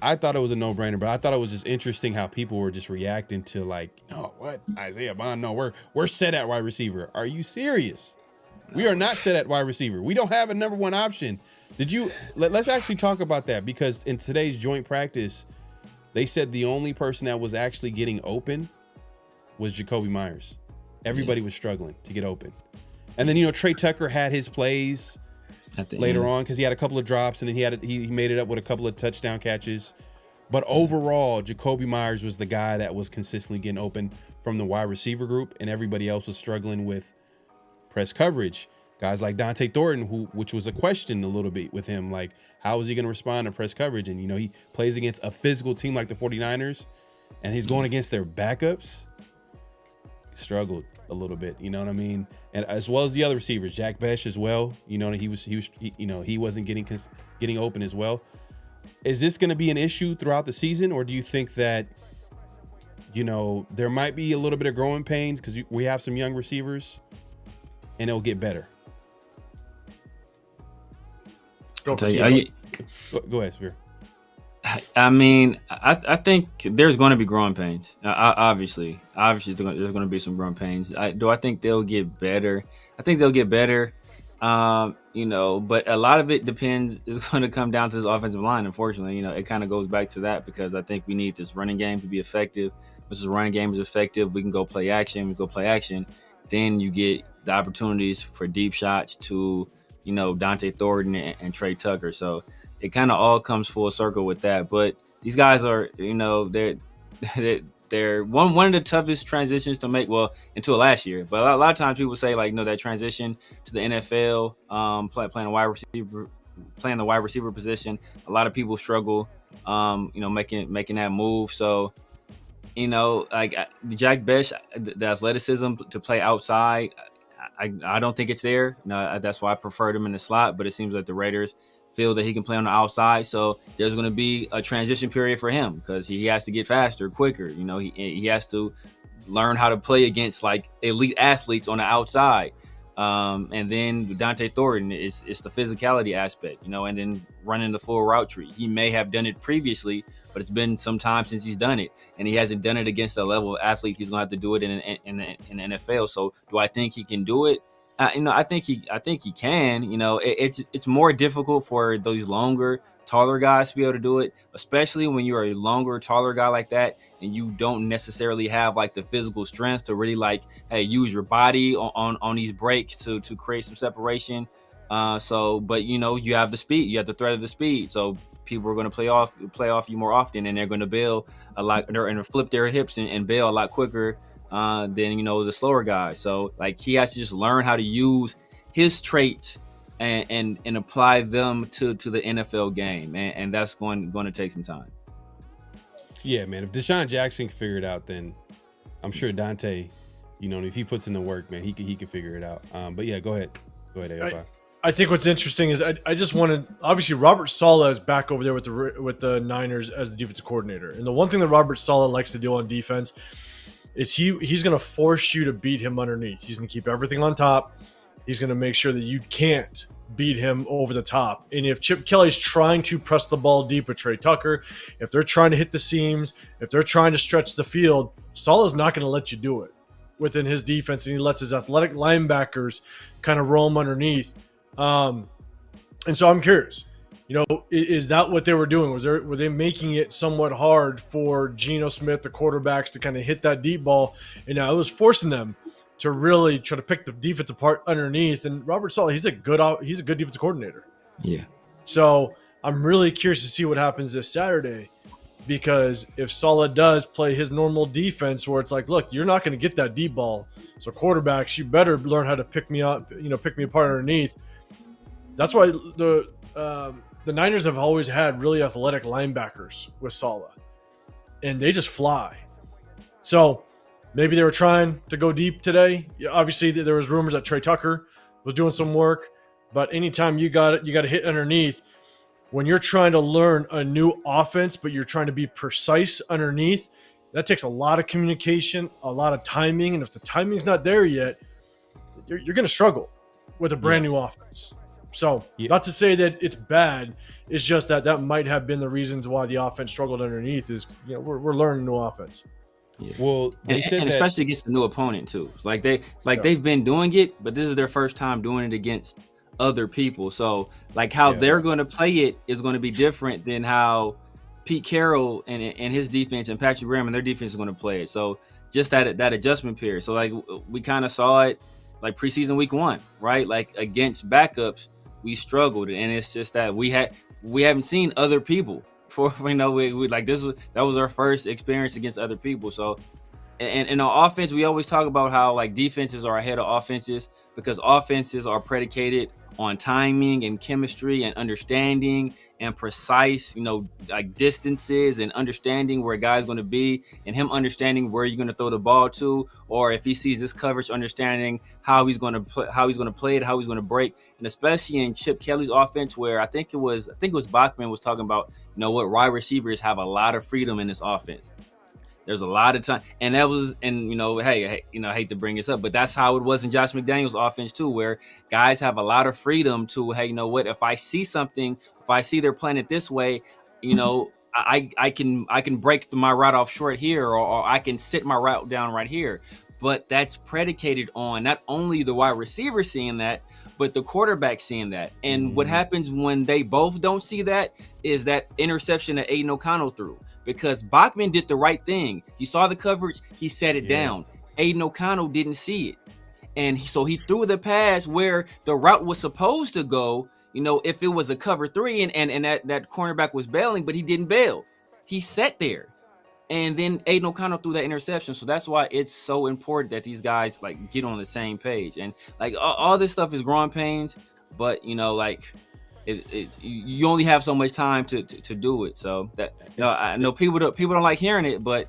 I thought it was a no-brainer, but I thought it was just interesting how people were just reacting to like, oh, what? Isaiah Bond? No, we're set at wide receiver. Are you serious? We are not set at wide receiver. We don't have a number one option. Let's actually talk about that, because in today's joint practice, they said the only person that was actually getting open was Jacoby Myers. Everybody was struggling to get open. And then, Trey Tucker had his plays later on because he had a couple of drops, and then he made it up with a couple of touchdown catches. But overall, Jacoby Myers was the guy that was consistently getting open from the wide receiver group, and everybody else was struggling with press coverage. Guys like Dante Thornton, which was a question a little bit with him, like how is he going to respond to press coverage? And he plays against a physical team like the 49ers, and he's going against their backups. Struggled a a little bit. You know what I mean? And as well as the other receivers, Jack Besh as well. You know, he wasn't getting open as well. Is this going to be an issue throughout the season, or do you think that, you know, there might be a little bit of growing pains because we have some young receivers, and it'll get better? Go ahead, Sphere. I mean, I think there's going to be growing pains. Obviously, there's going to be some growing pains. Do I think they'll get better? I think they'll get better. You know, but a lot of it depends. Is going to come down to this offensive line. Unfortunately, you know, it kind of goes back to that because I think we need this running game to be effective. Once this running game is effective, we can go play action. Then you get the opportunities for deep shots to, you know, Dante Thornton and Trey Tucker. So it kind of all comes full circle with that. But these guys are, you know, they're one of the toughest transitions to make, well, until last year. But a lot of times people say, like, you know, that transition to the NFL, playing the wide receiver position, a lot of people struggle, you know, making that move. So, you know, like Jack Besh, the athleticism to play outside, I don't think it's there. No, that's why I preferred him in the slot. But it seems like the Raiders feel that he can play on the outside, so there's going to be a transition period for him because he has to get faster, quicker. You know, he has to learn how to play against like elite athletes on the outside. And then Dante Thornton is the physicality aspect, you know, and then running the full route tree. He may have done it previously, but it's been some time since he's done it, and he hasn't done it against the level of athlete he's going to have to do it in the NFL. So do I think he can do it? You know, I think he can. You know, it's more difficult for those longer, taller guys to be able to do it, especially when you're a longer, taller guy like that, and you don't necessarily have like the physical strength to really like, hey, use your body on these breaks to create some separation. But you know, you have the speed, you have the threat of the speed, so people are going to play off you more often, and they're going to bail a lot, they're going to flip their hips and bail a lot quicker than, you know, the slower guy. So like he has to just learn how to use his traits and apply them to the NFL game, and that's going to take some time. Yeah, man. If Deshaun Jackson can figure it out, then I'm sure Dante, you know, if he puts in the work, man, he can figure it out. But yeah, go ahead, AFI. I think what's interesting is I just wanted, obviously Robert Saleh is back over there with the Niners as the defensive coordinator, and the one thing that Robert Saleh likes to do on defense is he's going to force you to beat him underneath. He's going to keep everything on top. He's going to make sure that you can't beat him over the top. And if Chip Kelly's trying to press the ball deep with Trey Tucker, if they're trying to hit the seams, if they're trying to stretch the field, Saleh's not going to let you do it within his defense, and he lets his athletic linebackers kind of roam underneath. And so I'm curious, you know, is that what they were doing? Were they making it somewhat hard for Geno Smith, the quarterbacks, to kind of hit that deep ball? And now it was forcing them to really try to pick the defense apart underneath. And Robert Saleh, he's a good defensive coordinator. Yeah. So I'm really curious to see what happens this Saturday, because if Saleh does play his normal defense where it's like, look, you're not going to get that deep ball, so quarterbacks, you better learn how to pick me up, you know, pick me apart underneath. That's why the Niners have always had really athletic linebackers with Saleh, and they just fly. So maybe they were trying to go deep today. Obviously, there was rumors that Trey Tucker was doing some work, but anytime you got to hit underneath. When you're trying to learn a new offense, but you're trying to be precise underneath, that takes a lot of communication, a lot of timing, and if the timing's not there yet, you're going to struggle with a brand new offense. So, not to say that it's bad, it's just that might have been the reasons why the offense struggled underneath. Is, you know, we're learning new offense. Yeah. Well, they said and especially against a new opponent too. They've been doing it, but this is their first time doing it against other people. So like how they're going to play it is going to be different than how Pete Carroll and his defense and Patrick Graham and their defense is going to play it. So just that adjustment period. So like we kind of saw it like preseason week 1, right? Like against backups, we struggled, and it's just that we haven't seen other people for you know, we like that was our first experience against other people. So And on offense, we always talk about how like defenses are ahead of offenses because offenses are predicated on timing and chemistry and understanding and precise, like distances and understanding where a guy's going to be and him understanding where you're going to throw the ball to, or if he sees this coverage, understanding how he's going to play it, how he's going to break. And especially in Chip Kelly's offense, where I think it was Bachman was talking about, what wide receivers have a lot of freedom in this offense. There's a lot of time, and that was, and hey, I hate to bring this up, but that's how it was in Josh McDaniels' offense too, where guys have a lot of freedom to, hey, what? If I see something, if I see they're playing it this way, I can break my route off short here, or I can sit my route down right here. But that's predicated on not only the wide receiver seeing that, but the quarterback seeing that. And what happens when they both don't see that is that interception that Aiden O'Connell threw. Because Bachman did the right thing. He saw the coverage, he set it down. Aiden O'Connell didn't see it. And so he threw the pass where the route was supposed to go, if it was a cover 3 and that cornerback was bailing, but he didn't bail. He sat there. And then Aiden O'Connell threw that interception. So that's why it's so important that these guys like get on the same page. And like all this stuff is growing pains, but you only have so much time to do it. So that I know people don't like hearing it, but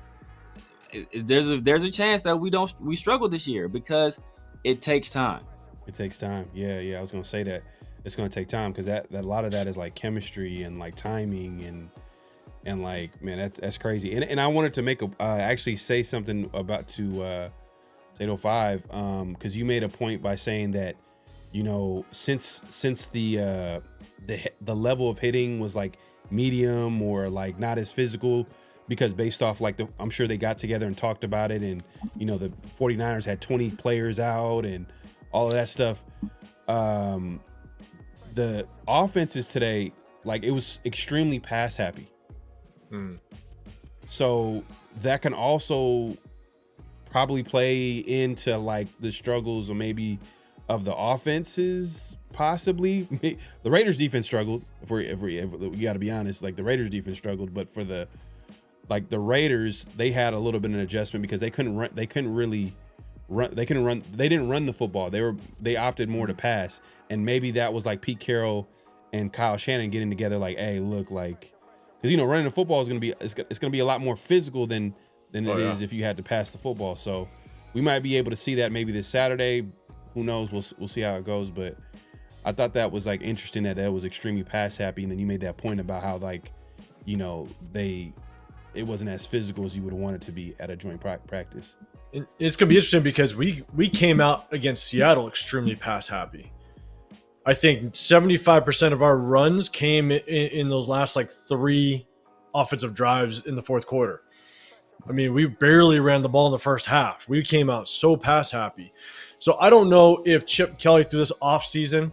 there's a chance that we struggle this year because it takes time. It takes time. Yeah. I was gonna say that it's gonna take time because that a lot of that is like chemistry and like timing and like, man, that's crazy. And I wanted to make actually say something about to 805 because you made a point by saying that since the level of hitting was like medium or like not as physical because based off like I'm sure they got together and talked about it and the 49ers had 20 players out and all of that stuff. The offenses today, like it was extremely pass happy. So that can also probably play into like the struggles or maybe of the offenses. Possibly the Raiders defense struggled. If we got to be honest, like the Raiders defense struggled, but for the Raiders, they had a little bit of an adjustment because they didn't run the football. They opted more to pass, and maybe that was like Pete Carroll and Kyle Shanahan getting together. Like, hey, look, like, because running the football is gonna be a lot more physical than it is if you had to pass the football. So we might be able to see that maybe this Saturday. Who knows? We'll see how it goes, but. I thought that was like interesting that was extremely pass happy, and then you made that point about how like, it wasn't as physical as you would have wanted to be at a joint practice. It's gonna be interesting because we came out against Seattle extremely pass happy. I think 75% of our runs came in those last like 3 offensive drives in the fourth quarter. I mean, we barely ran the ball in the first half. We came out so pass happy. So I don't know if Chip Kelly through this offseason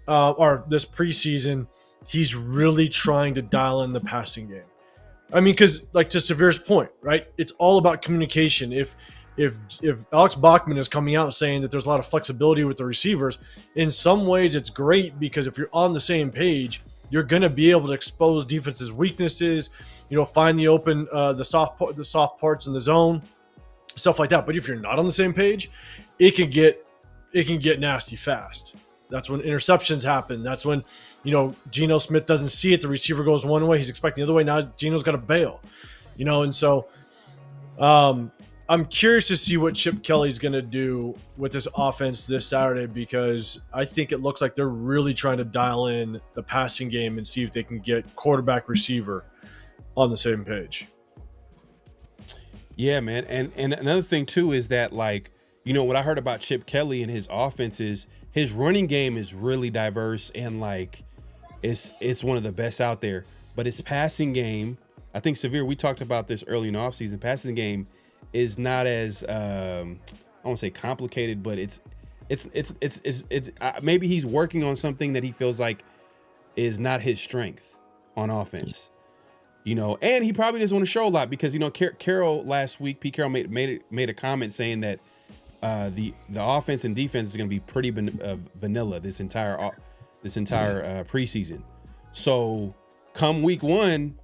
or this preseason, he's really trying to dial in the passing game. I mean, because like to Severe's point, right? It's all about communication. If Alex Bachman is coming out saying that there's a lot of flexibility with the receivers, in some ways it's great because if you're on the same page, you're going to be able to expose defenses' weaknesses, find the open, the soft parts in the zone, stuff like that. But if you're not on the same page, it can get nasty fast. That's when interceptions happen. That's when, Geno Smith doesn't see it. The receiver goes one way. He's expecting the other way. Now Geno's got to bail, and so I'm curious to see what Chip Kelly's going to do with this offense this Saturday because I think it looks like they're really trying to dial in the passing game and see if they can get quarterback receiver on the same page. Yeah, man. And another thing too is that like, what I heard about Chip Kelly and his offense is his running game is really diverse and like it's one of the best out there. But his passing game, I think Severe, we talked about this early in the offseason, passing game is not as I won't say complicated, but it's maybe he's working on something that he feels like is not his strength on offense. And he probably doesn't want to show a lot because Carroll last week, Pete Carroll made a comment saying that the offense and defense is going to be pretty vanilla this entire preseason. So come week 1,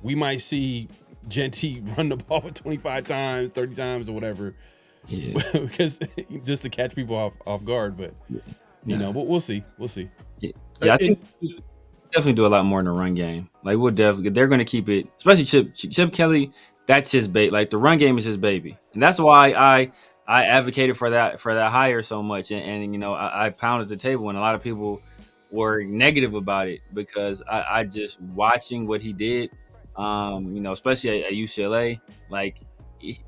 we might see Genty run the ball for 25 times, 30 times, or whatever, because just to catch people off guard. But you know, but we'll see. Yeah, I think definitely do a lot more in the run game. Like they're going to keep it, especially Chip Kelly. That's his bait. Like the run game is his baby, and that's why I advocated for that hire so much. And you know, I pounded the table, and a lot of people were negative about it because I just watching what he did. You know, especially at UCLA, like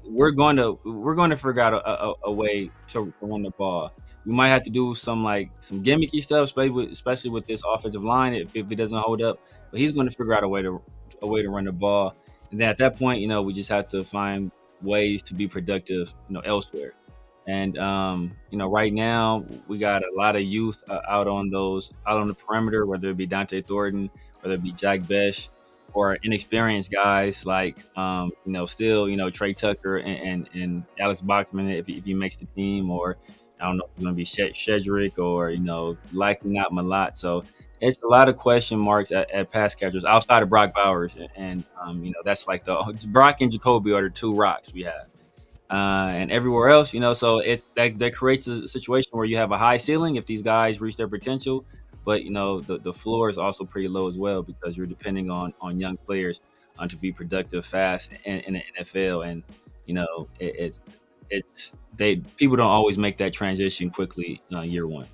we're going to figure out a way to run the ball. We might have to do some gimmicky stuff, especially with this offensive line if it doesn't hold up. But he's going to figure out a way to run the ball. And then at that point, you know, we just have to find ways to be productive, you know, elsewhere. And you know, right now we got a lot of youth out on the perimeter, whether it be Dante Thornton, whether it be Jack Besh, or inexperienced guys like you know, still, you know, Trey Tucker and Alex Bachman if he makes the team, or I don't know if it's going to be Shedrick or, you know, likely not Malat. So it's a lot of question marks at pass catchers outside of Brock Bowers. And you know, that's like Brock and Jacoby are the two rocks we have. And everywhere else, you know, so it's that creates a situation where you have a high ceiling if these guys reach their potential. But, you know, the floor is also pretty low as well because you're depending on young players to be productive fast in the NFL. And, you know, people don't always make that transition quickly year one.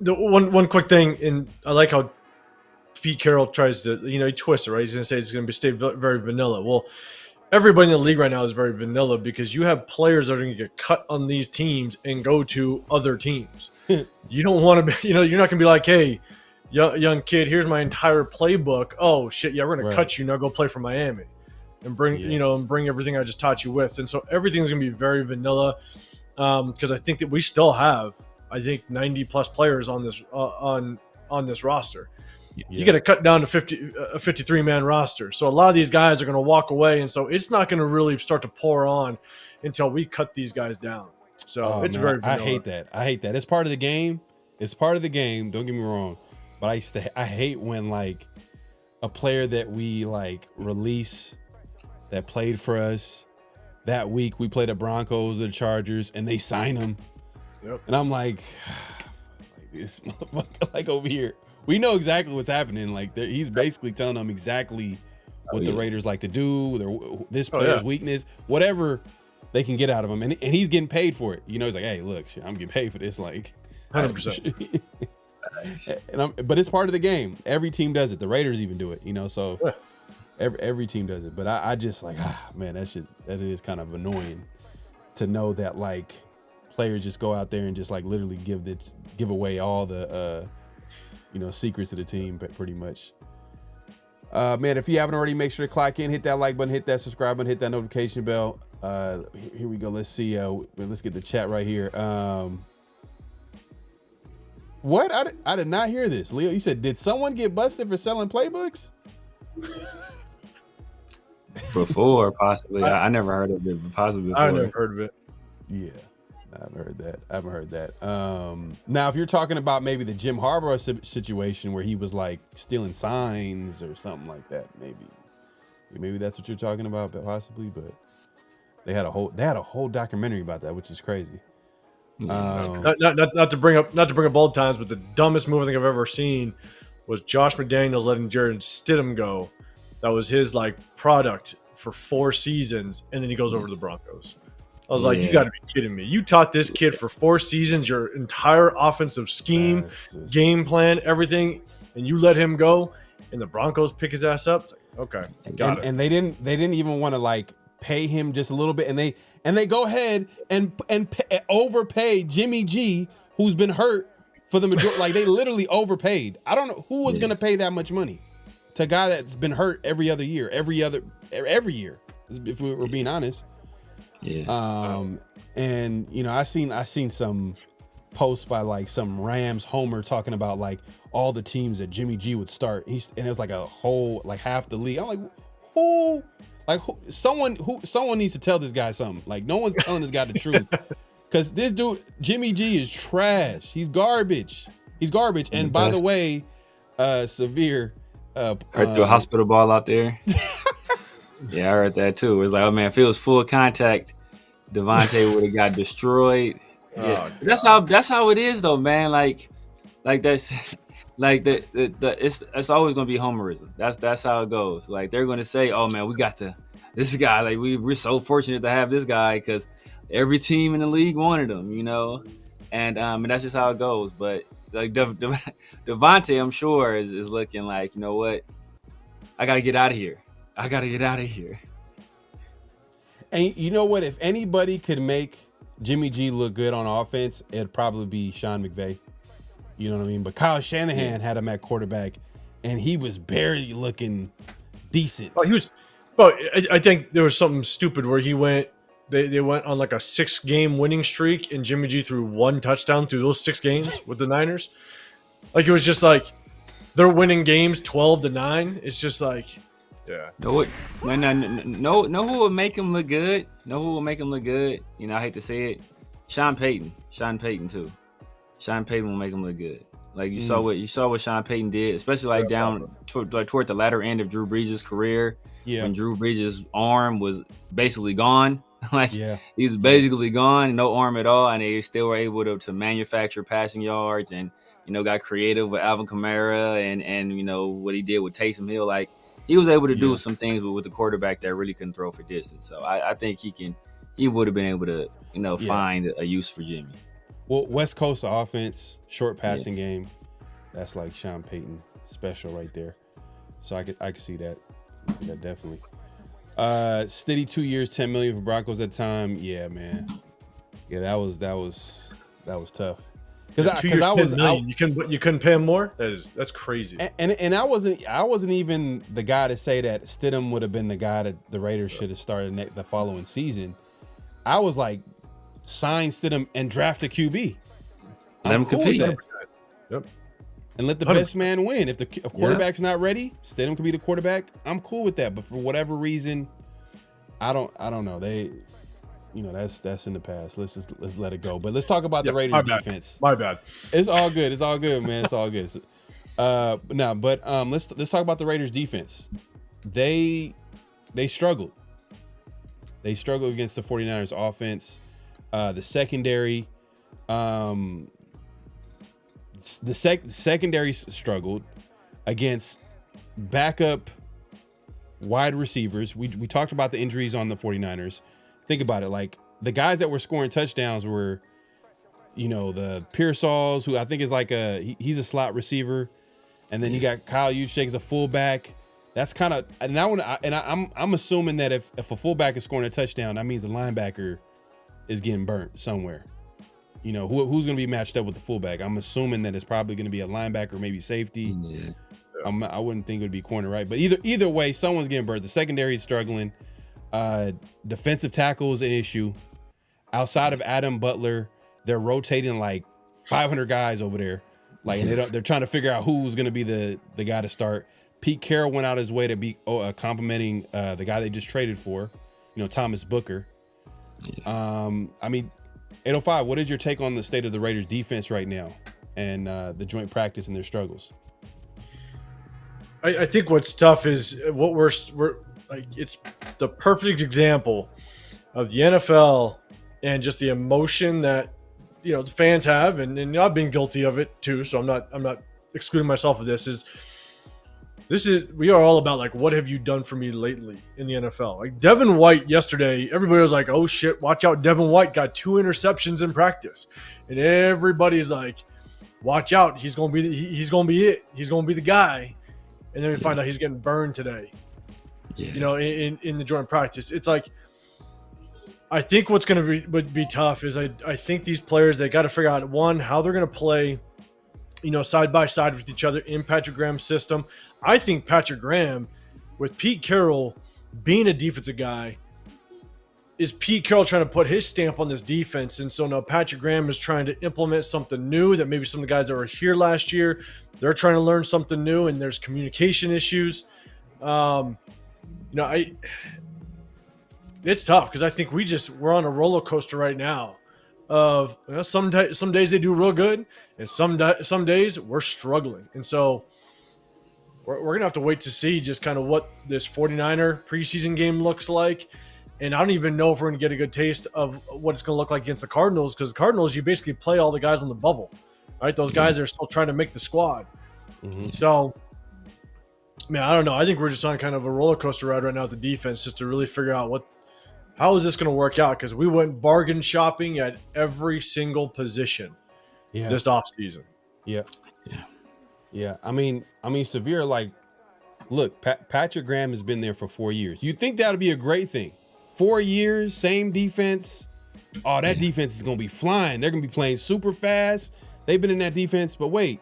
One quick thing, and I like how Pete Carroll tries to, you know, he twists it, right? He's going to say it's going to stay very vanilla. Well, everybody in the league right now is very vanilla because you have players that are going to get cut on these teams and go to other teams. You don't want to be, you know, you're not going to be like, hey, young kid, here's my entire playbook. Oh, shit, yeah, we're going to cut you. Now go play for Miami. And bring everything I just taught you with. And so everything's going to be very vanilla because I think that we still have, 90 plus players on this on this roster. Yeah. You got to cut down to a 53-man roster. So a lot of these guys are going to walk away. And so it's not going to really start to pour on until we cut these guys down. So it's very vanilla. I hate that. It's part of the game. Don't get me wrong. But I hate when like a player that we like release that played for us that week. We played the Broncos, the Chargers, and they sign him. Yep. And I'm like this motherfucker, like over here. We know exactly what's happening. Like he's basically telling them exactly what the Raiders like to do, this player's weakness, whatever they can get out of him. And he's getting paid for it. You know, he's like, hey, look, shit, I'm getting paid for this. Like 100%. But it's part of the game. Every team does it. The Raiders even do it, you know, so every team does it. But I just like, man, that is kind of annoying to know that like players just go out there and just like literally give away all the you know, secrets of the team, but pretty much. Man, if you haven't already, make sure to clock in, hit that like button, hit that subscribe button, hit that notification bell. Here we go. Let's see. Let's get the chat right here. What? I did not hear this. Leo, you said, did someone get busted for selling playbooks? Before, possibly. I never heard of it, but possibly before. I never heard of it. Yeah, I haven't heard that. Now, if you're talking about maybe the Jim Harbaugh situation where he was like stealing signs or something like that, maybe that's what you're talking about, possibly. But they had a whole documentary about that, which is crazy. Not to bring up old times, but the dumbest move I think I've ever seen was Josh McDaniels letting Jared Stidham go. That was his like product for 4 seasons, and then he goes over to the Broncos. I was like, you got to be kidding me! You taught this kid for 4 seasons your entire offensive scheme, game plan, everything, and you let him go, and the Broncos pick his ass up. It's like, okay, got it. And they didn't even want to like pay him just a little bit, and they go ahead and overpay Jimmy G, who's been hurt for the majority. Like they literally overpaid. I don't know who was going to pay that much money to a guy that's been hurt every year. If we're being honest. Yeah. And you know, I seen some posts by like some Rams homer talking about like all the teams that Jimmy G would start. And it was like a whole like half the league. I'm like, who? Like someone needs to tell this guy something. Like no one's telling this guy the truth. Because this dude, Jimmy G, is trash. He's garbage. And by the way, Severe. Do a hospital ball out there. Yeah, I heard that too. It's like, oh man, if it was full contact, Devontae would have got destroyed. Yeah, Oh, that's how it is though, man. Like that's like it's always gonna be homerism. That's how it goes. Like they're gonna say, oh man, we got this guy. Like we're so fortunate to have this guy because every team in the league wanted him, and that's just how it goes. But like Devontae, I'm sure is looking like, you know what, I gotta get out of here. And you know what? If anybody could make Jimmy G look good on offense, it'd probably be Sean McVay. You know what I mean? But Kyle Shanahan had him at quarterback, and he was barely looking decent. Oh, he was. But I think there was something stupid where he went. They went on like a 6-game winning streak, and Jimmy G threw 1 touchdown through those 6 games with the Niners. Like it was just like they're winning games 12-9. It's just like, yeah. No, who will make him look good? I hate to say it. Sean Payton too. Sean Payton will make him look good. Like you saw what Sean Payton did, especially like down toward the latter end of Drew Brees' career. Yeah. When Drew Brees' arm was basically gone. He's basically gone, no arm at all, and they still were able to manufacture passing yards and got creative with Alvin Kamara and what he did with Taysom Hill. Like he was able to do some things with the quarterback that really couldn't throw for distance. So I think he would have been able to find a use for Jimmy. Well, West Coast offense, short passing game, that's like Sean Payton special right there. So I could see that. Yeah, definitely. Steady 2 years, $10 million for Broncos at the time. Yeah, man. Yeah, that was tough. Because I was you couldn't pay him more. That's crazy. And I wasn't even the guy to say that Stidham would have been the guy that the Raiders should have started the following season. I was like, sign Stidham and draft a QB. Let him compete. Yep. And let the 100%. Best man win. If the quarterback's not ready, Stidham can be the quarterback. I'm cool with that. But for whatever reason, I don't know. They, that's in the past. Let's let it go. But let's talk about the Raiders defense. My bad. It's all good. It's all good, man. It's all good. Let's talk about the Raiders defense. They struggled. They struggled against the 49ers offense. The secondary, secondary struggled against backup wide receivers. We talked about the injuries on the 49ers. Think about it. Like the guys that were scoring touchdowns were, the Pearsalls, who I think is like he's a slot receiver. And then you got Kyle Juszczyk as a fullback. That's kind of, I'm assuming that if a fullback is scoring a touchdown, that means the linebacker is getting burnt somewhere. Who's going to be matched up with the fullback? I'm assuming that it's probably going to be a linebacker, maybe safety. Yeah. I wouldn't think it would be corner right, but either way, someone's getting burnt. The secondary is struggling. Defensive tackle is an issue. Outside of Adam Butler, they're rotating like 500 guys over there. Like, and they're trying to figure out who's going to be the guy to start. Pete Carroll went out his way to be complimenting the guy they just traded for, Thomas Booker. Yeah. 805, what is your take on the state of the Raiders defense right now and the joint practice and their struggles? I think what's tough is what we're like, it's the perfect example of the NFL and just the emotion that, the fans have. And I've been guilty of it too. So I'm not excluding myself of this. We are all about like, what have you done for me lately in the NFL? Like Devin White yesterday, everybody was like, oh shit, watch out. Devin White got 2 interceptions in practice. And everybody's like, watch out. He's going to be it. He's going to be the guy. And then we find out he's getting burned today, in the joint practice. It's like, I think what's going to be tough is I think these players, they got to figure out, one, how they're going to play, side by side with each other in Patrick Graham's system. I think Patrick Graham, with Pete Carroll being a defensive guy, is Pete Carroll trying to put his stamp on this defense. And so now Patrick Graham is trying to implement something new that maybe some of the guys that were here last year, they're trying to learn something new, and there's communication issues. It's tough because I think we're on a roller coaster right now of some days they do real good, and some days we're struggling. And so we're going to have to wait to see just kind of what this 49er preseason game looks like. And I don't even know if we're going to get a good taste of what it's going to look like against the Cardinals, because the Cardinals, you basically play all the guys on the bubble, right? Those guys are still trying to make the squad. Mm-hmm. So, man, I don't know. I think we're just on kind of a roller coaster ride right now with the defense, just to really figure out how is this going to work out? Because we went bargain shopping at every single position this offseason. Yeah. I mean, Severe, like, look, Patrick Graham has been there for 4 years. You'd think that would be a great thing. 4 years, same defense. Oh, that defense is going to be flying. They're going to be playing super fast. They've been in that defense, but wait,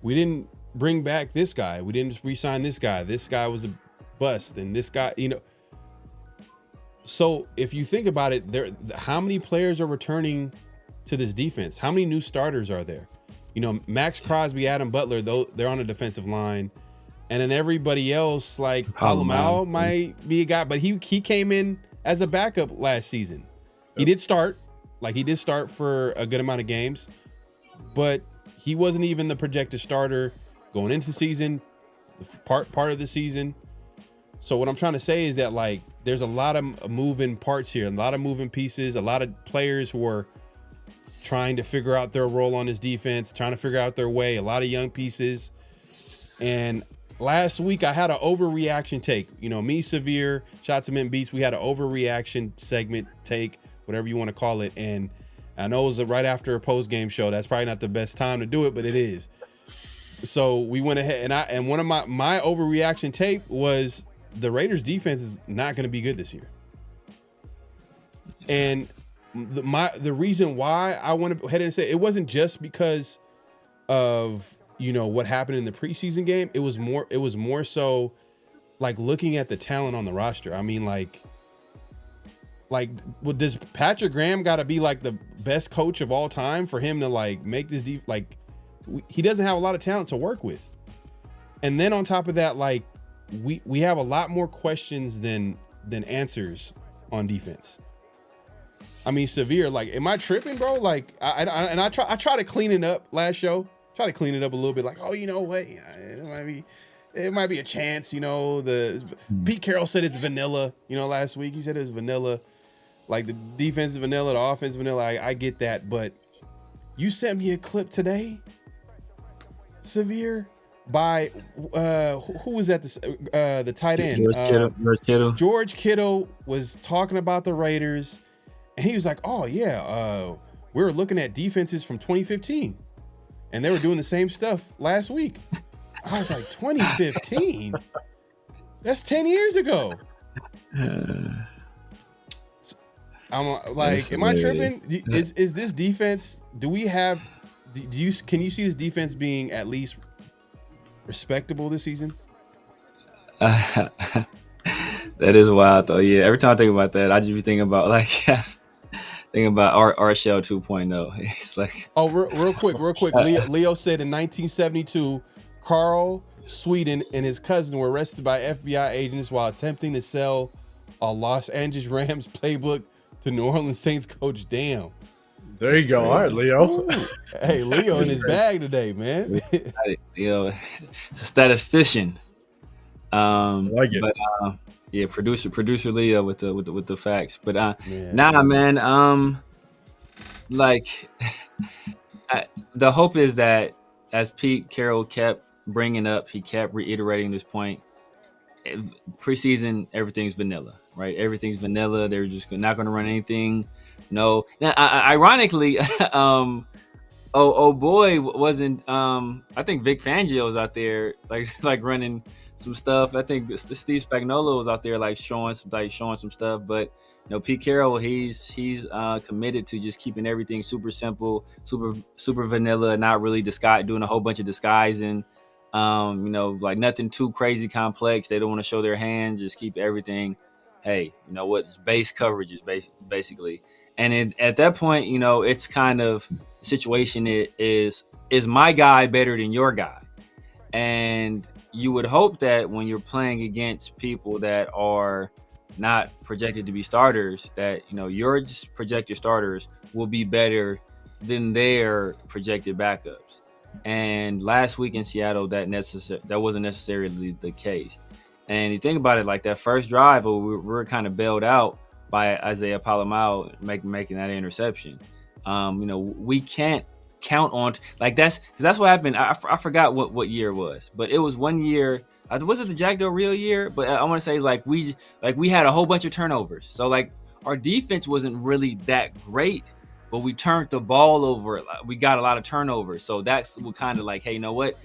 we didn't bring back this guy. We didn't re-sign this guy. This guy was a bust, and this guy, So if you think about it, how many players are returning to this defense? How many new starters are there? Max Crosby, Adam Butler, they're on the defensive line. And then everybody else, like Palomau might be a guy, but he came in as a backup last season. He did start for a good amount of games, but he wasn't even the projected starter going into the season, part of the season. So what I'm trying to say is that, like, there's a lot of moving parts here, a lot of moving pieces, a lot of players who are trying to figure out their role on this defense, trying to figure out their way, a lot of young pieces. And last week, I had an overreaction take. Me, Severe, Shots to Men Beats, we had an overreaction segment take, whatever you want to call it. And I know it was right after a post-game show. That's probably not the best time to do it, but it is. So we went ahead, and one of my overreaction take was the Raiders defense is not going to be good this year. And the reason why I went ahead and say it wasn't just because of what happened in the preseason game. It was more so like looking at the talent on the roster. I mean, like does Patrick Graham got to be like the best coach of all time for him to like make this he doesn't have a lot of talent to work with. And then on top of that, like we have a lot more questions than answers on defense. I mean, Severe, like, am I tripping, bro? Like, I try to clean it up last show. Try to clean it up a little bit, like, oh, you know what? It might be a chance. The Pete Carroll said it's vanilla. Last week he said it's vanilla. Like, the defense is vanilla, the offense is vanilla. I get that, but you sent me a clip today, Severe, by who was at the tight end? George Kittle. George Kittle was talking about the Raiders, and he was like, "Oh yeah, we were looking at defenses from 2015, and they were doing the same stuff last week." I was like, 2015? That's 10 years ago. I'm like, am I tripping? Is this defense? Can you see this defense being at least respectable this season? That is wild, though. Yeah, every time I think about that, I just be thinking about our Shell 2.0. It's like, oh, real quick. Leo said in 1972, Carl Sweden and his cousin were arrested by FBI agents while attempting to sell a Los Angeles Rams playbook to New Orleans Saints coach. Damn. There you go. Crazy. All right, Leo. Ooh. Hey, Leo in his bag today, man. Statistician. I like it. But yeah, producer Leo with the facts. But man. Like the hope is that as Pete Carroll kept bringing up, he kept reiterating this point. Preseason, everything's vanilla, right? Everything's vanilla. They're just not going to run anything. No. Now, ironically, boy wasn't. I think Vic Fangio was out there like running some stuff. I think Steve Spagnuolo was out there like showing some stuff. But Pete Carroll, he's committed to just keeping everything super simple, super vanilla, not really doing a whole bunch of disguising. Like nothing too crazy complex. They don't want to show their hand. Just keep everything. Hey, it's base coverage is basically. And at that point, it's kind of the situation is my guy better than your guy? And you would hope that when you're playing against people that are not projected to be starters, that your projected starters will be better than their projected backups. And last week in Seattle, that wasn't necessarily the case. And you think about it, like that first drive, we were kind of bailed out by Isaiah Palomau making that interception. We can't count on like that's because that's what happened. I forgot what year it was, but it was one year. Was it the Jack Del Rio year? But I want to say like we had a whole bunch of turnovers. So like our defense wasn't really that great, but we turned the ball over. We got a lot of turnovers. So that's what kind of like, hey, you know what?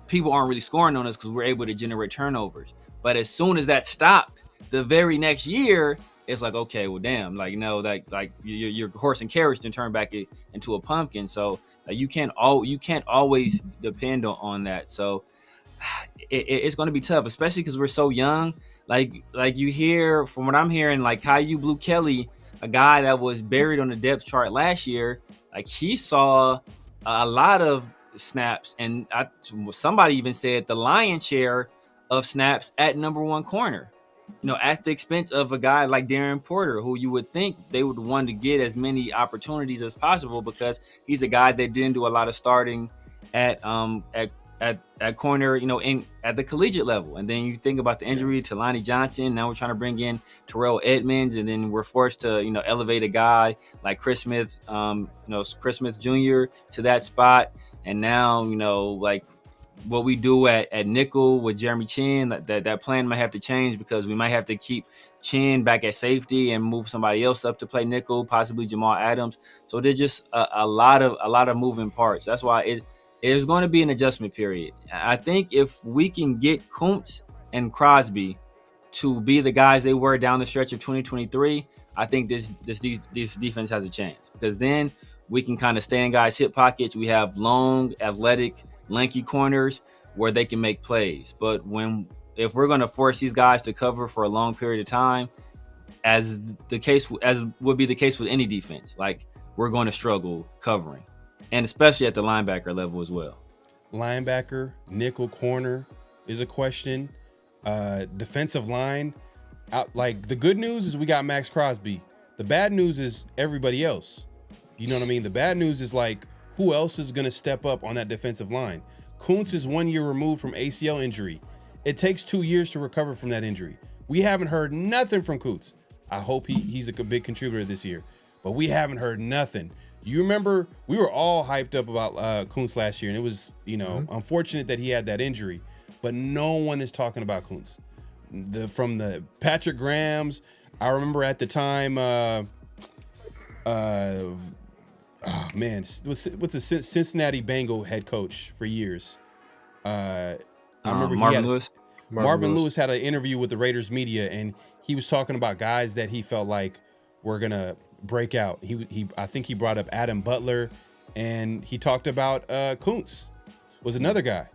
People aren't really scoring on us because we're able to generate turnovers. But as soon as that stopped, the very next year, it's like, okay, well, damn, like, like your horse and carriage can turn back into a pumpkin. So you can't always depend on that. So it's going to be tough, especially because we're so young. Like you hear from what I'm hearing, like Caillou Blue Kelly, a guy that was buried on the depth chart last year, like he saw a lot of snaps, and somebody even said the lion's share of snaps at number one corner, at the expense of a guy like Darren Porter, who you would think they would want to get as many opportunities as possible because he's a guy that didn't do a lot of starting at corner, at the collegiate level. And then you think about the injury to Lonnie Johnson. Now we're trying to bring in Terrell Edmonds, and then we're forced to, elevate a guy like Chris Smith, Chris Smith Jr. to that spot. And now, like what we do at nickel with Jeremy Chin, that plan might have to change because we might have to keep Chin back at safety and move somebody else up to play nickel, possibly Jamal Adams. So there's just a lot of moving parts. That's why there's going to be an adjustment period. I think if we can get Kuntz and Crosby to be the guys they were down the stretch of 2023, I think this defense has a chance, because then we can kind of stay in guys' hip pockets. We have long, athletic, lanky corners where they can make plays. But if we're going to force these guys to cover for a long period of time, as would be the case with any defense, like we're going to struggle covering, and especially at the linebacker level as well. Linebacker, nickel, corner is a question. Defensive line, like the good news is we got Max Crosby. The bad news is everybody else. You know what I mean? The bad news is like, who else is going to step up on that defensive line? Kuntz is 1 year removed from ACL injury. It takes 2 years to recover from that injury. We haven't heard nothing from Kuntz. I hope he's a big contributor this year, but we haven't heard nothing. You remember we were all hyped up about Kuntz last year, and it was, unfortunate that he had that injury, but no one is talking about Kuntz. From the Patrick Grahams, I remember at the time, what's the Cincinnati Bengal head coach for years? I remember Marvin Lewis had an interview with the Raiders media, and he was talking about guys that he felt like were gonna break out. I think he brought up Adam Butler, and he talked about Kuntz was another guy.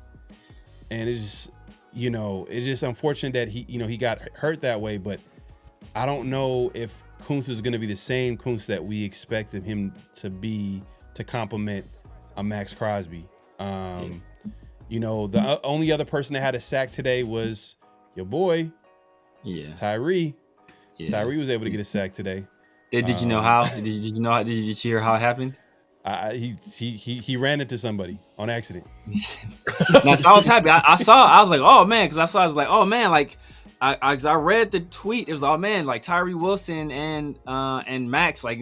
And it's just unfortunate that he got hurt that way, but I don't know if Kuntz is going to be the same Kuntz that we expected him to be to complement a Max Crosby. The only other person that had a sack today was your boy, Tyree. Yeah. Tyree was able to get a sack today. Did you know how? Did you hear how it happened? He ran into somebody on accident. Now, so I was happy. I was like, oh man, because I was like, oh man, like I read the tweet. It was, oh man, like Tyree Wilson and Max, like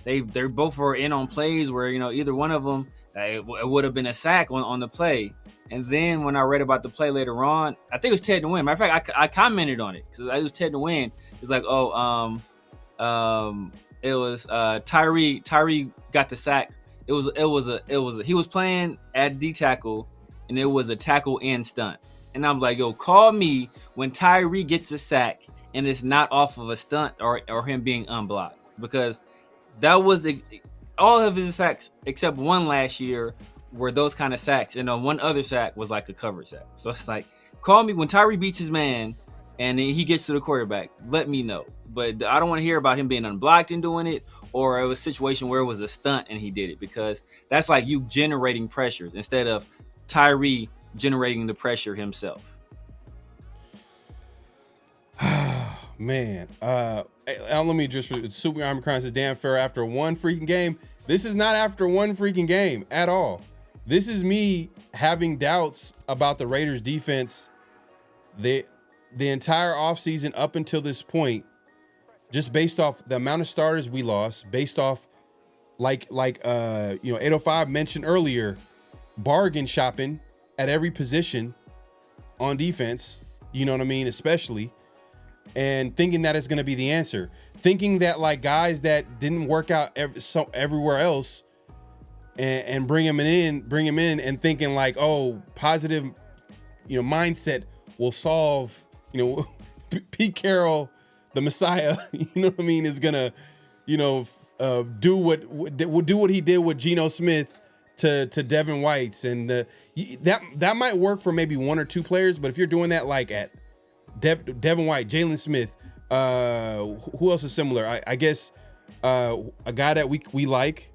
they both were in on plays where either one of them it would have been a sack on the play. And then when I read about the play later on, I think it was Ted to win. Matter of fact, I commented on it because it was Ted to win. It's like, it was Tyree got the sack. He was playing at D tackle, and it was a tackle and stunt. And I'm like, yo, call me when Tyree gets a sack and it's not off of a stunt or him being unblocked, because that was all of his sacks except one last year were those kind of sacks, and one other sack was like a cover sack. So it's like, call me when Tyree beats his man and he gets to the quarterback. Let me know. But I don't want to hear about him being unblocked and doing it, or it was a situation where it was a stunt and he did it, because that's like you generating pressures instead of Tyree generating the pressure himself. Man, let me just Super Armor Crown says, damn, Pharaoh, after one freaking game. This is not after one freaking game at all. This is me having doubts about the Raiders defense. The entire offseason up until this point, just based off the amount of starters we lost, based off like 805 mentioned earlier, bargain shopping at every position on defense, you know what I mean, especially, and thinking that is going to be the answer, thinking that like guys that didn't work out everywhere else and bring them in and thinking like, oh, positive, mindset will solve, Pete Carroll, the Messiah, you know what I mean, is gonna, do what he did with Geno Smith to Devin White's, and that might work for maybe one or two players, but if you're doing that like at Devin White, Jalen Smith, who else is similar? I guess a guy that we like,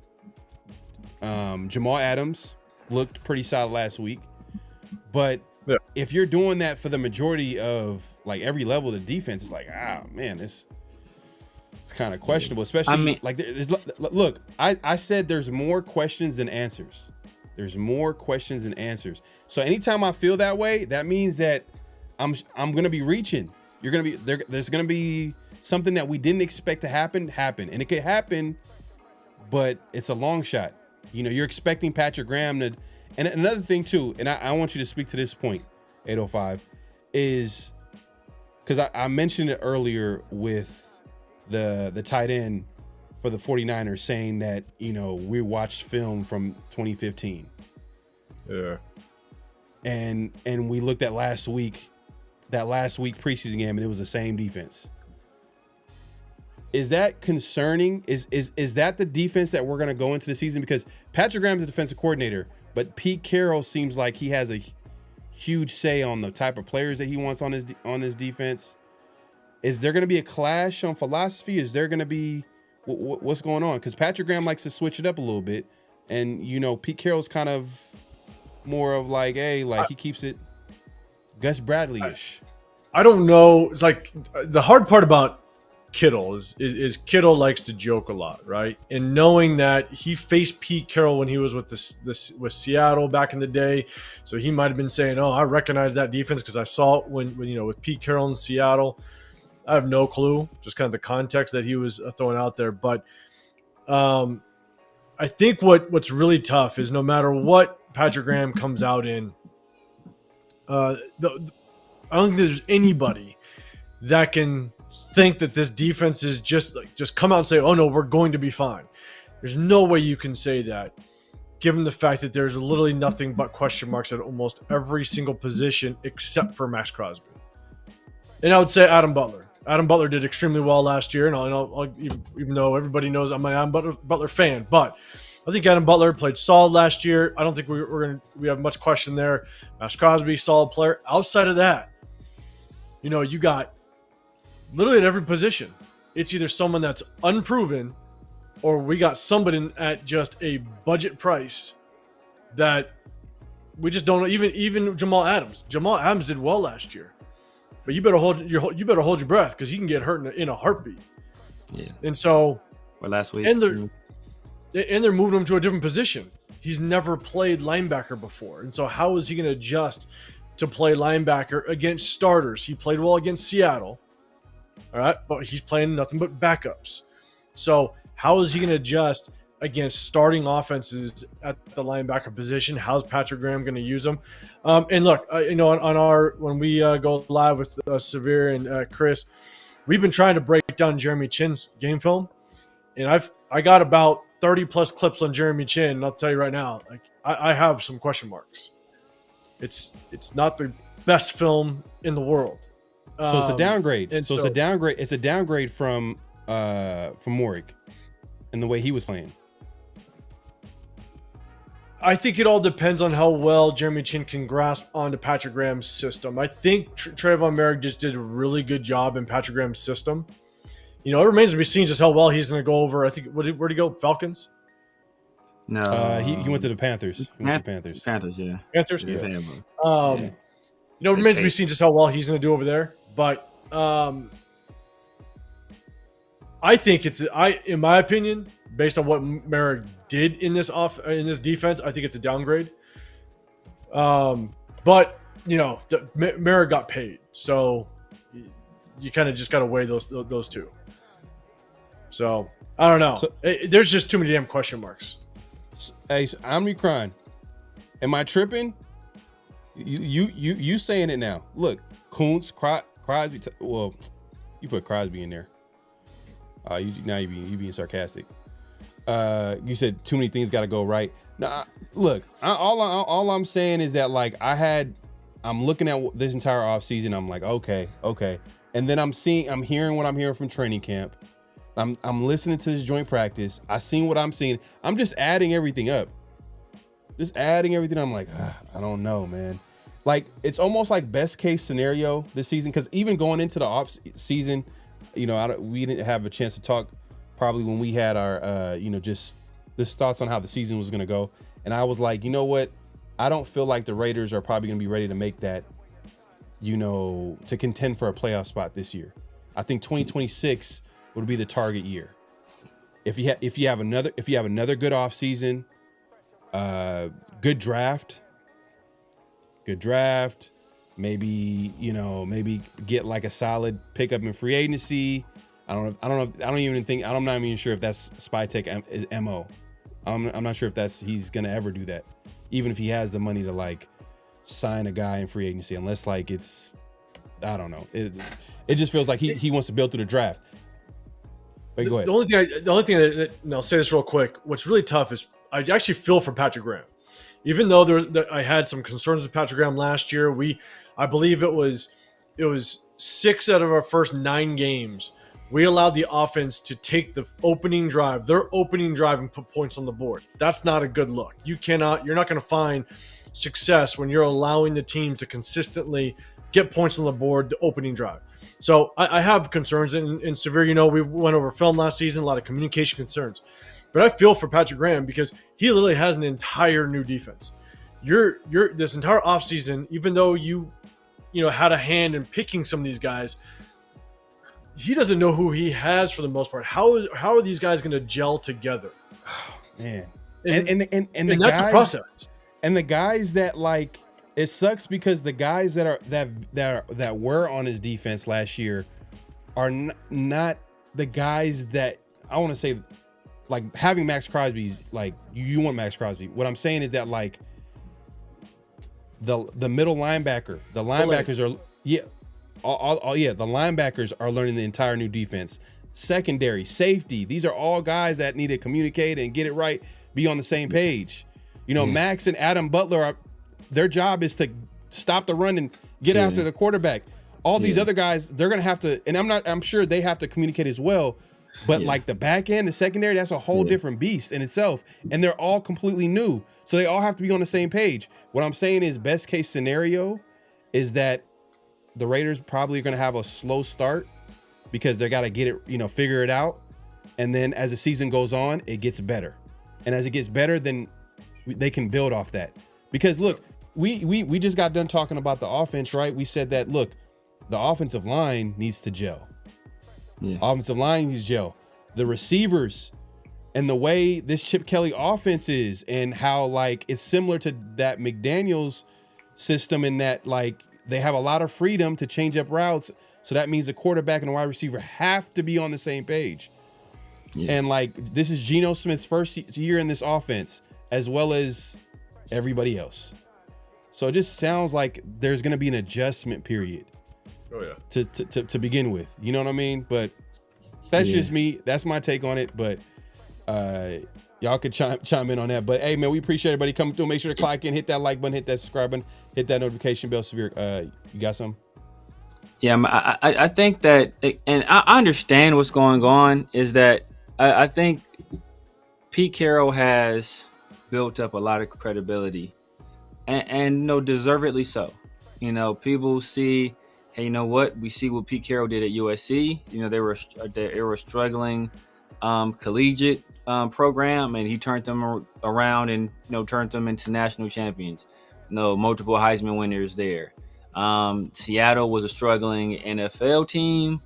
Jamal Adams looked pretty solid last week, but yeah, if you're doing that for the majority of like every level of the defense, it's like, man, it's kind of questionable, especially look, I said there's more questions than answers. There's more questions than answers. So anytime I feel that way, that means that I'm going to be reaching. There's going to be something that we didn't expect to happen, and it could happen, but it's a long shot. You're expecting Patrick Graham to, and another thing too, and I want you to speak to this point, 805, is because I mentioned it earlier with the tight end for the 49ers saying that, we watched film from 2015. Yeah. And we looked at last week preseason game, and it was the same defense. Is that concerning? Is that the defense that we're going to go into the season? Because Patrick Graham's the defensive coordinator, but Pete Carroll seems like he has a huge say on the type of players that he wants on his defense. Is there going to be a clash on philosophy? Is there going to be what's going on? Because Patrick Graham likes to switch it up a little bit, and Pete Carroll's kind of more of like, hey, like he keeps it Gus Bradley-ish. I don't know. It's like the hard part about Kittle is Kittle likes to joke a lot, right? And knowing that he faced Pete Carroll when he was with with Seattle back in the day, so he might have been saying, "Oh, I recognize that defense because I saw it when with Pete Carroll in Seattle." I have no clue, just kind of the context that he was throwing out there. But I think what's really tough is no matter what Patrick Graham comes out in, I don't think there's anybody that can think that this defense is just come out and say, oh no, we're going to be fine. There's no way you can say that, given the fact that there's literally nothing but question marks at almost every single position except for Max Crosby. And I would say Adam Butler. Adam Butler did extremely well last year, and I'll, even though everybody knows I'm an Adam Butler fan, but I think Adam Butler played solid last year. I don't think we have much question there. Max Crosby, solid player. Outside of that, you got literally at every position, it's either someone that's unproven, or we got somebody at just a budget price that we just don't know. Even Jamal Adams. Jamal Adams did well last year. But you better hold your breath because he can get hurt in a heartbeat. Yeah. And so, or last week, and they're moving him to a different position. He's never played linebacker before, and so how is he going to adjust to play linebacker against starters? He played well against Seattle, all right, but he's playing nothing but backups. So how is he going to adjust against starting offenses at the linebacker position? How's Patrick Graham going to use them? And look, on our when we go live with Severe and Chris, we've been trying to break down Jeremy Chinn's game film, and I got about 30 plus clips on Jeremy Chinn. And I'll tell you right now, like I have some question marks. It's not the best film in the world. So it's a downgrade. It's a downgrade. It's a downgrade from Morick and the way he was playing. I think it all depends on how well Jeremy Chinn can grasp onto Patrick Graham's system. I think Trayvon Merrick just did a really good job in Patrick Graham's system. It remains to be seen just how well he's going to go over. I think where'd he go? Falcons? No, he went to the Panthers. Panthers, yeah. Panthers. Yeah. It remains to be seen just how well he's going to do over there. But I think in my opinion, based on what Merrick did in this defense, I think it's a downgrade. But Merritt got paid, so you kind of just got to weigh those two. So I don't know. There's just too many damn question marks. Hey, I'm crying. Am I tripping? You saying it now? Look, Kuntz, Crosby. Well, you put Crosby in there. You being sarcastic. You said too many things got to go right. Now, look, all I'm saying is that like I'm looking at this entire offseason. I'm like, okay, and then I'm hearing what I'm hearing from training camp. I'm listening to this joint practice. I seen what I'm seeing. I'm just adding everything up. I'm like, I don't know, man. Like, it's almost like best case scenario this season, because even going into the off season, we didn't have a chance to talk probably when we had our, just this thoughts on how the season was going to go. And I was like, you know what? I don't feel like the Raiders are probably going to be ready to make that, to contend for a playoff spot this year. I think 2026 would be the target year. If you have another good off season, good draft, maybe get like a solid pickup in free agency. I'm not even sure if that's Spytek MO. I'm not sure if he's gonna ever do that, even if he has the money to like sign a guy in free agency, unless like it's, I don't know. It just feels like he wants to build through the draft. Wait, go ahead. The only thing that I'll say this real quick. What's really tough is I actually feel for Patrick Graham. Even though I had some concerns with Patrick Graham last year, I believe it was 6 out of our first 9 games, we allowed the offense to take their opening drive and put points on the board. That's not a good look. You're not going to find success when you're allowing the team to consistently get points on the board the opening drive. So I have concerns in severe. We went over film last season, a lot of communication concerns. But I feel for Patrick Graham because he literally has an entire new defense. You're this entire offseason, even though you had a hand in picking some of these guys, he doesn't know who he has for the most part. How are these guys going to gel together? Man, and that's guys, a process. And the guys that like, it sucks because the guys that were on his defense last year are not the guys that I want to say. Like having Max Crosby, like you want Max Crosby. What I'm saying is that like the middle linebacker, the linebackers are the linebackers are learning the entire new defense. Secondary, safety, these are all guys that need to communicate and get it right, be on the same page. Max and Adam Butler their job is to stop the run and get after the quarterback. All these other guys, they're gonna have to, and I'm sure they have to communicate as well. But like the back end, the secondary, that's a whole different beast in itself. And they're all completely new. So they all have to be on the same page. What I'm saying is best case scenario is that the Raiders probably are going to have a slow start because they got to get it, figure it out. And then as the season goes on, it gets better. And as it gets better, then they can build off that. Because look, we just got done talking about the offense, right? We said that, look, the offensive line needs to gel. Offensive line needs to gel. The receivers and the way this Chip Kelly offense is and how like it's similar to that McDaniels system in that like they have a lot of freedom to change up routes. So that means the quarterback and the wide receiver have to be on the same page. And like this is Geno Smith's first year in this offense as well as everybody else. So it just sounds like there's going to be an adjustment period. Oh yeah. To begin with, you know what I mean? But that's just me. That's my take on it. But y'all could chime in on that. But hey, man, we appreciate everybody coming through. Make sure to click in, hit that like button, hit that subscribe button, hit that notification bell. Severe, you got some? Yeah, I think that, and I understand what's going on. Is that I think Pete Carroll has built up a lot of credibility, and deservedly so. People see. Hey, you know what? We see what Pete Carroll did at USC. They were a struggling collegiate program, and he turned them around and turned them into national champions. Multiple Heisman winners there. Seattle was a struggling NFL team,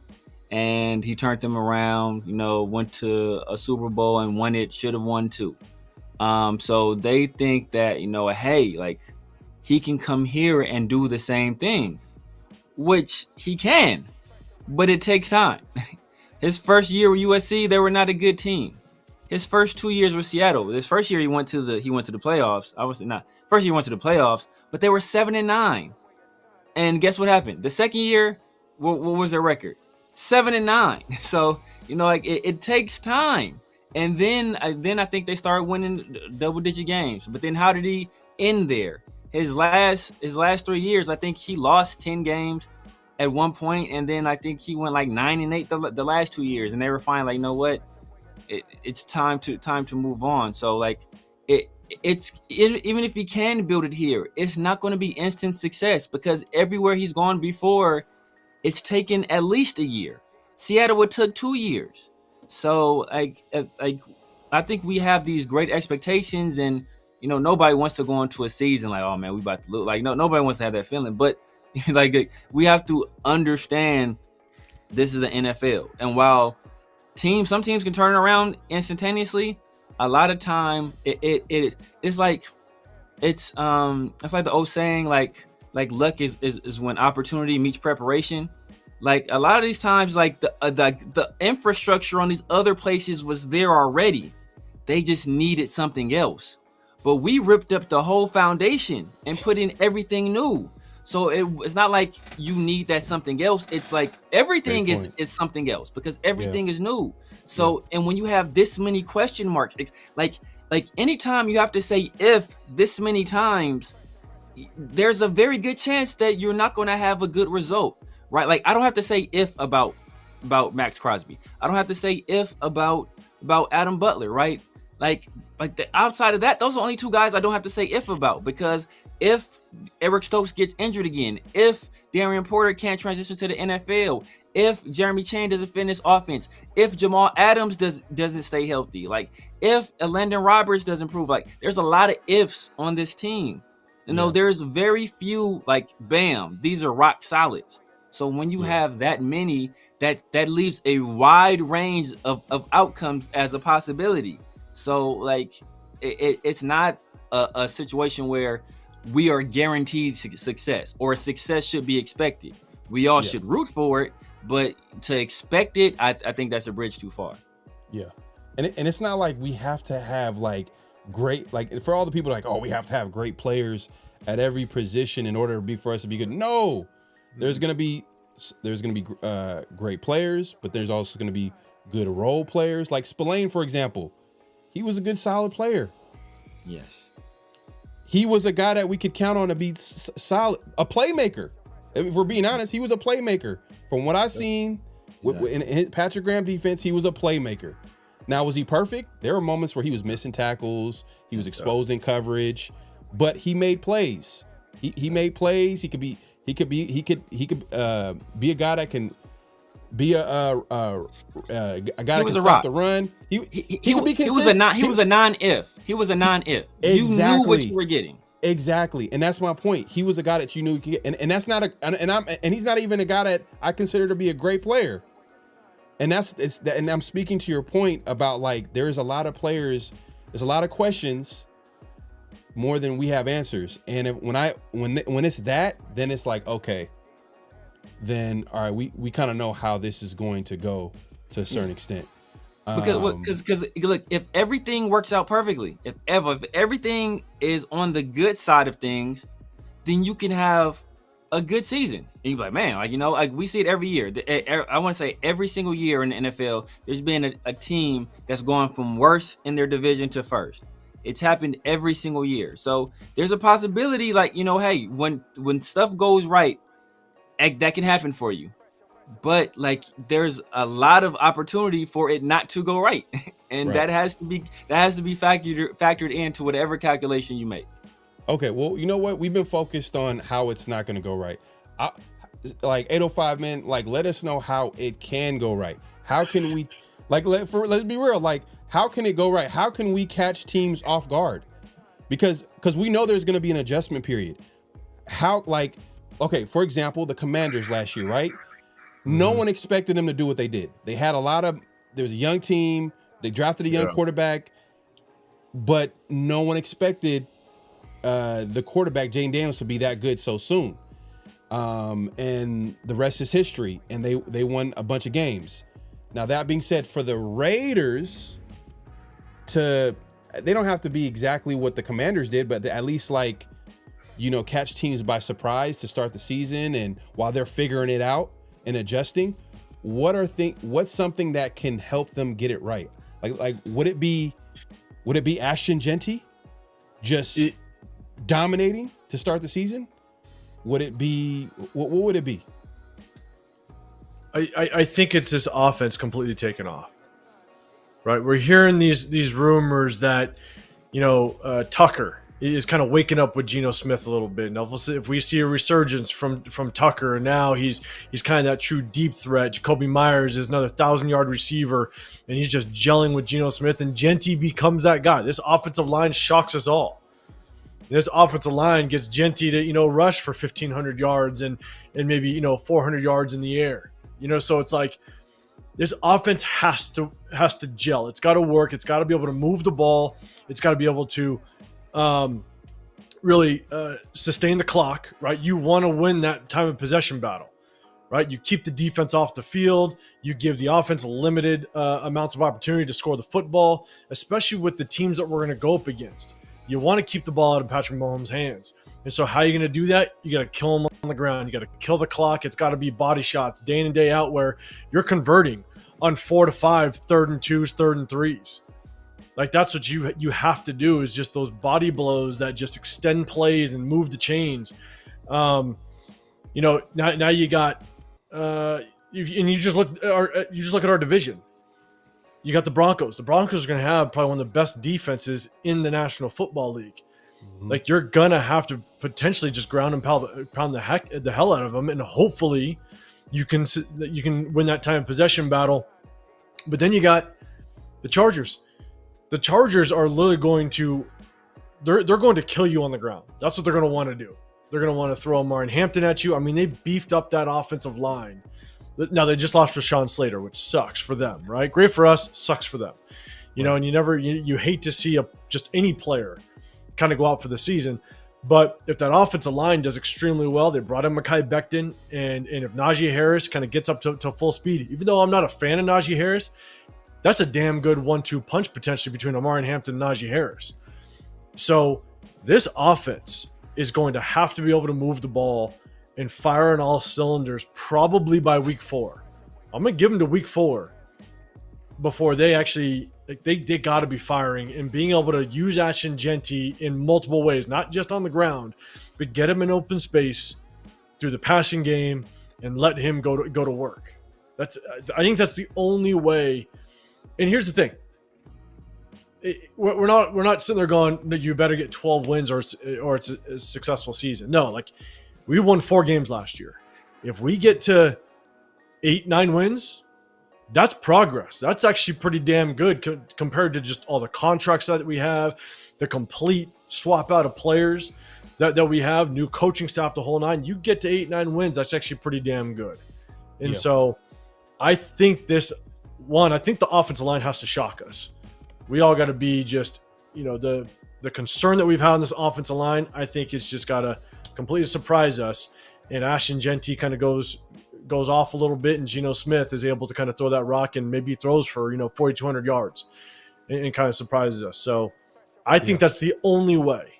and he turned them around. Went to a Super Bowl and won it. Should have won 2. So they think that hey, like he can come here and do the same thing, which he can, but it takes time. His first year with USC, they were not a good team. His first 2 years with Seattle. His first year he went to the playoffs. Obviously not. First year he went to the playoffs, but they were 7-9. And guess what happened? The second year, what was their record? 7-9. So, like it takes time. And then I think they started winning double-digit games. But then how did he end there? His last 3 years, I think he lost 10 games at one point, and then I think he went like 9-8 the last 2 years, and they were fine. Like, you know what? It's time to move on. So like even if he can build it here, it's not going to be instant success, because everywhere he's gone before, it's taken at least a year. Seattle, it took 2 years. So like I think we have these great expectations, and nobody wants to go into a season like, oh man, we about to lose. Like, no, nobody wants to have that feeling. But like we have to understand this is the NFL, and while some teams can turn around instantaneously, a lot of time it's like the old saying, like luck is when opportunity meets preparation. Like a lot of these times, like the infrastructure on these other places was there already. They just needed something else. But we ripped up the whole foundation and put in everything new. So it's not like you need that something else. It's like everything is something else, because everything is new. So, and when you have this many question marks, it's like anytime you have to say if this many times, there's a very good chance that you're not going to have a good result, right? Like I don't have to say if about Max Crosby. I don't have to say if about Adam Butler, right? Like outside of that, those are the only two guys I don't have to say if about, because if Eric Stokes gets injured again, if Darian Porter can't transition to the NFL, if Jeremy Chan doesn't finish offense, if Jamal Adams doesn't stay healthy, like if Landon Roberts doesn't improve, like there's a lot of ifs on this team. There's very few like bam, these are rock solids. So when you have that many, that leaves a wide range of outcomes as a possibility. So like it's not a situation where we are guaranteed success, or success should be expected. We all should root for it, but to expect it, I think that's a bridge too far. Yeah. And it's not like we have to have like great, like for all the people like, oh, we have to have great players at every position in order for us to be good. No, there's going to be great players, but there's also going to be good role players. Like Spillane, for example, he was a good, solid player. Yes. He was a guy that we could count on to be solid, a playmaker. If we're being honest, he was a playmaker. From what I've seen in Patrick Graham defense, he was a playmaker. Now, was he perfect? There were moments where he was missing tackles, he was exposed in coverage, but he made plays. He made plays. He could be a guy that can be a guy that can stop the run. He could be consistent. He was a non-if. Exactly. You knew what you were getting. Exactly, and that's my point. He was a guy that you knew you could get, and that's not and he's not even a guy that I consider to be a great player. And and I'm speaking to your point about like there's a lot of players, there's a lot of questions more than we have answers. And when it's that, then it's like, okay, then all right, we kind of know how this is going to go to a certain extent. Because look, if everything works out perfectly, if everything is on the good side of things, then you can have a good season. And you're like, man, like we see it every year. I want to say every single year in the NFL, there's been a team that's gone from worst in their division to first. It's happened every single year. So there's a possibility, like, hey, when stuff goes right, that can happen for you. But like there's a lot of opportunity for it not to go right. And that has to be factored into whatever calculation you make. Okay, well, you know what? We've been focused on how it's not going to go right. Like 805 man, like let us know how it can go right. How can we let's be real, like how can it go right? How can we catch teams off guard? Because we know there's going to be an adjustment period. How, like, okay, for example, the Commanders last year, right? No one expected them to do what they did. They had there was a young team. They drafted a young quarterback, but no one expected the quarterback Jane Daniels to be that good so soon. And the rest is history. And they won a bunch of games. Now, that being said, for the Raiders they don't have to be exactly what the Commanders did, but at least catch teams by surprise to start the season. And while they're figuring it out and adjusting, what's something that can help them get it right? Like would it be Ashton Genty just dominating to start the season? Would it be what would it be? I think it's this offense completely taken off. Right, we're hearing these rumors that Tucker is kind of waking up with Geno Smith a little bit. Now, if we see a resurgence from Tucker, and now he's kind of that true deep threat. Jacoby Myers is another 1,000-yard receiver, and he's just gelling with Geno Smith, and Genty becomes that guy. This offensive line shocks us all. This offensive line gets Genty to rush for 1,500 yards and maybe 400 yards in the air. So it's like this offense has to gel. It's got to work. It's got to be able to move the ball. It's got to be able to really sustain the clock, right? You want to win that time of possession battle, right? You keep the defense off the field. You give the offense limited amounts of opportunity to score the football, especially with the teams that we're going to go up against. You want to keep the ball out of Patrick Mahomes' hands. And so how are you going to do that? You got to kill him on the ground. You got to kill the clock. It's got to be body shots day in and day out where you're converting on 4 to 5, 3rd and 2s, 3rd and 3s. Like that's what you have to do is just those body blows that just extend plays and move the chains. Now you got you just look at our division. You got the Broncos. The Broncos are going to have probably one of the best defenses in the National Football League. Mm-hmm. Like you're gonna have to potentially just ground and pound the hell out of them, and hopefully you can win that time of possession battle. But then you got the Chargers. The Chargers are literally going to they're going to kill you on the ground. That's what they're going to want to do. They're going to want to throw Martin Hampton at you. I mean, they beefed up that offensive line. Now they just lost Rashawn Slater, which sucks for them, right? Great for us, sucks for them. And you hate to see just any player kind of go out for the season. But if that offensive line does extremely well, they brought in Mekhi Becton, and if Najee Harris kind of gets up to full speed, even though I'm not a fan of Najee Harris, that's a damn good 1-2 punch potentially between Omarion Hampton and Najee Harris. So this offense is going to have to be able to move the ball and fire on all cylinders probably by week 4. I'm going to give them to week 4 before they actually they got to be firing and being able to use Ashton Genty in multiple ways, not just on the ground, but get him in open space through the passing game and let him go to work. I think that's the only way. And here's the thing. We're not sitting there going, you better get 12 wins or it's a successful season. No, like we won 4 games last year. If we get to 8-9 wins, that's progress. That's actually pretty damn good compared to just all the contracts that we have, the complete swap out of players that we have, new coaching staff, the whole 9. You get to 8-9 wins, that's actually pretty damn good. And so I think the offensive line has to shock us. We all got to be just, the concern that we've had on this offensive line, I think it's just got to completely surprise us. And Ashton Genty kind of goes off a little bit, and Geno Smith is able to kind of throw that rock and maybe throws for 4,200 yards and kind of surprises us. So I think that's the only way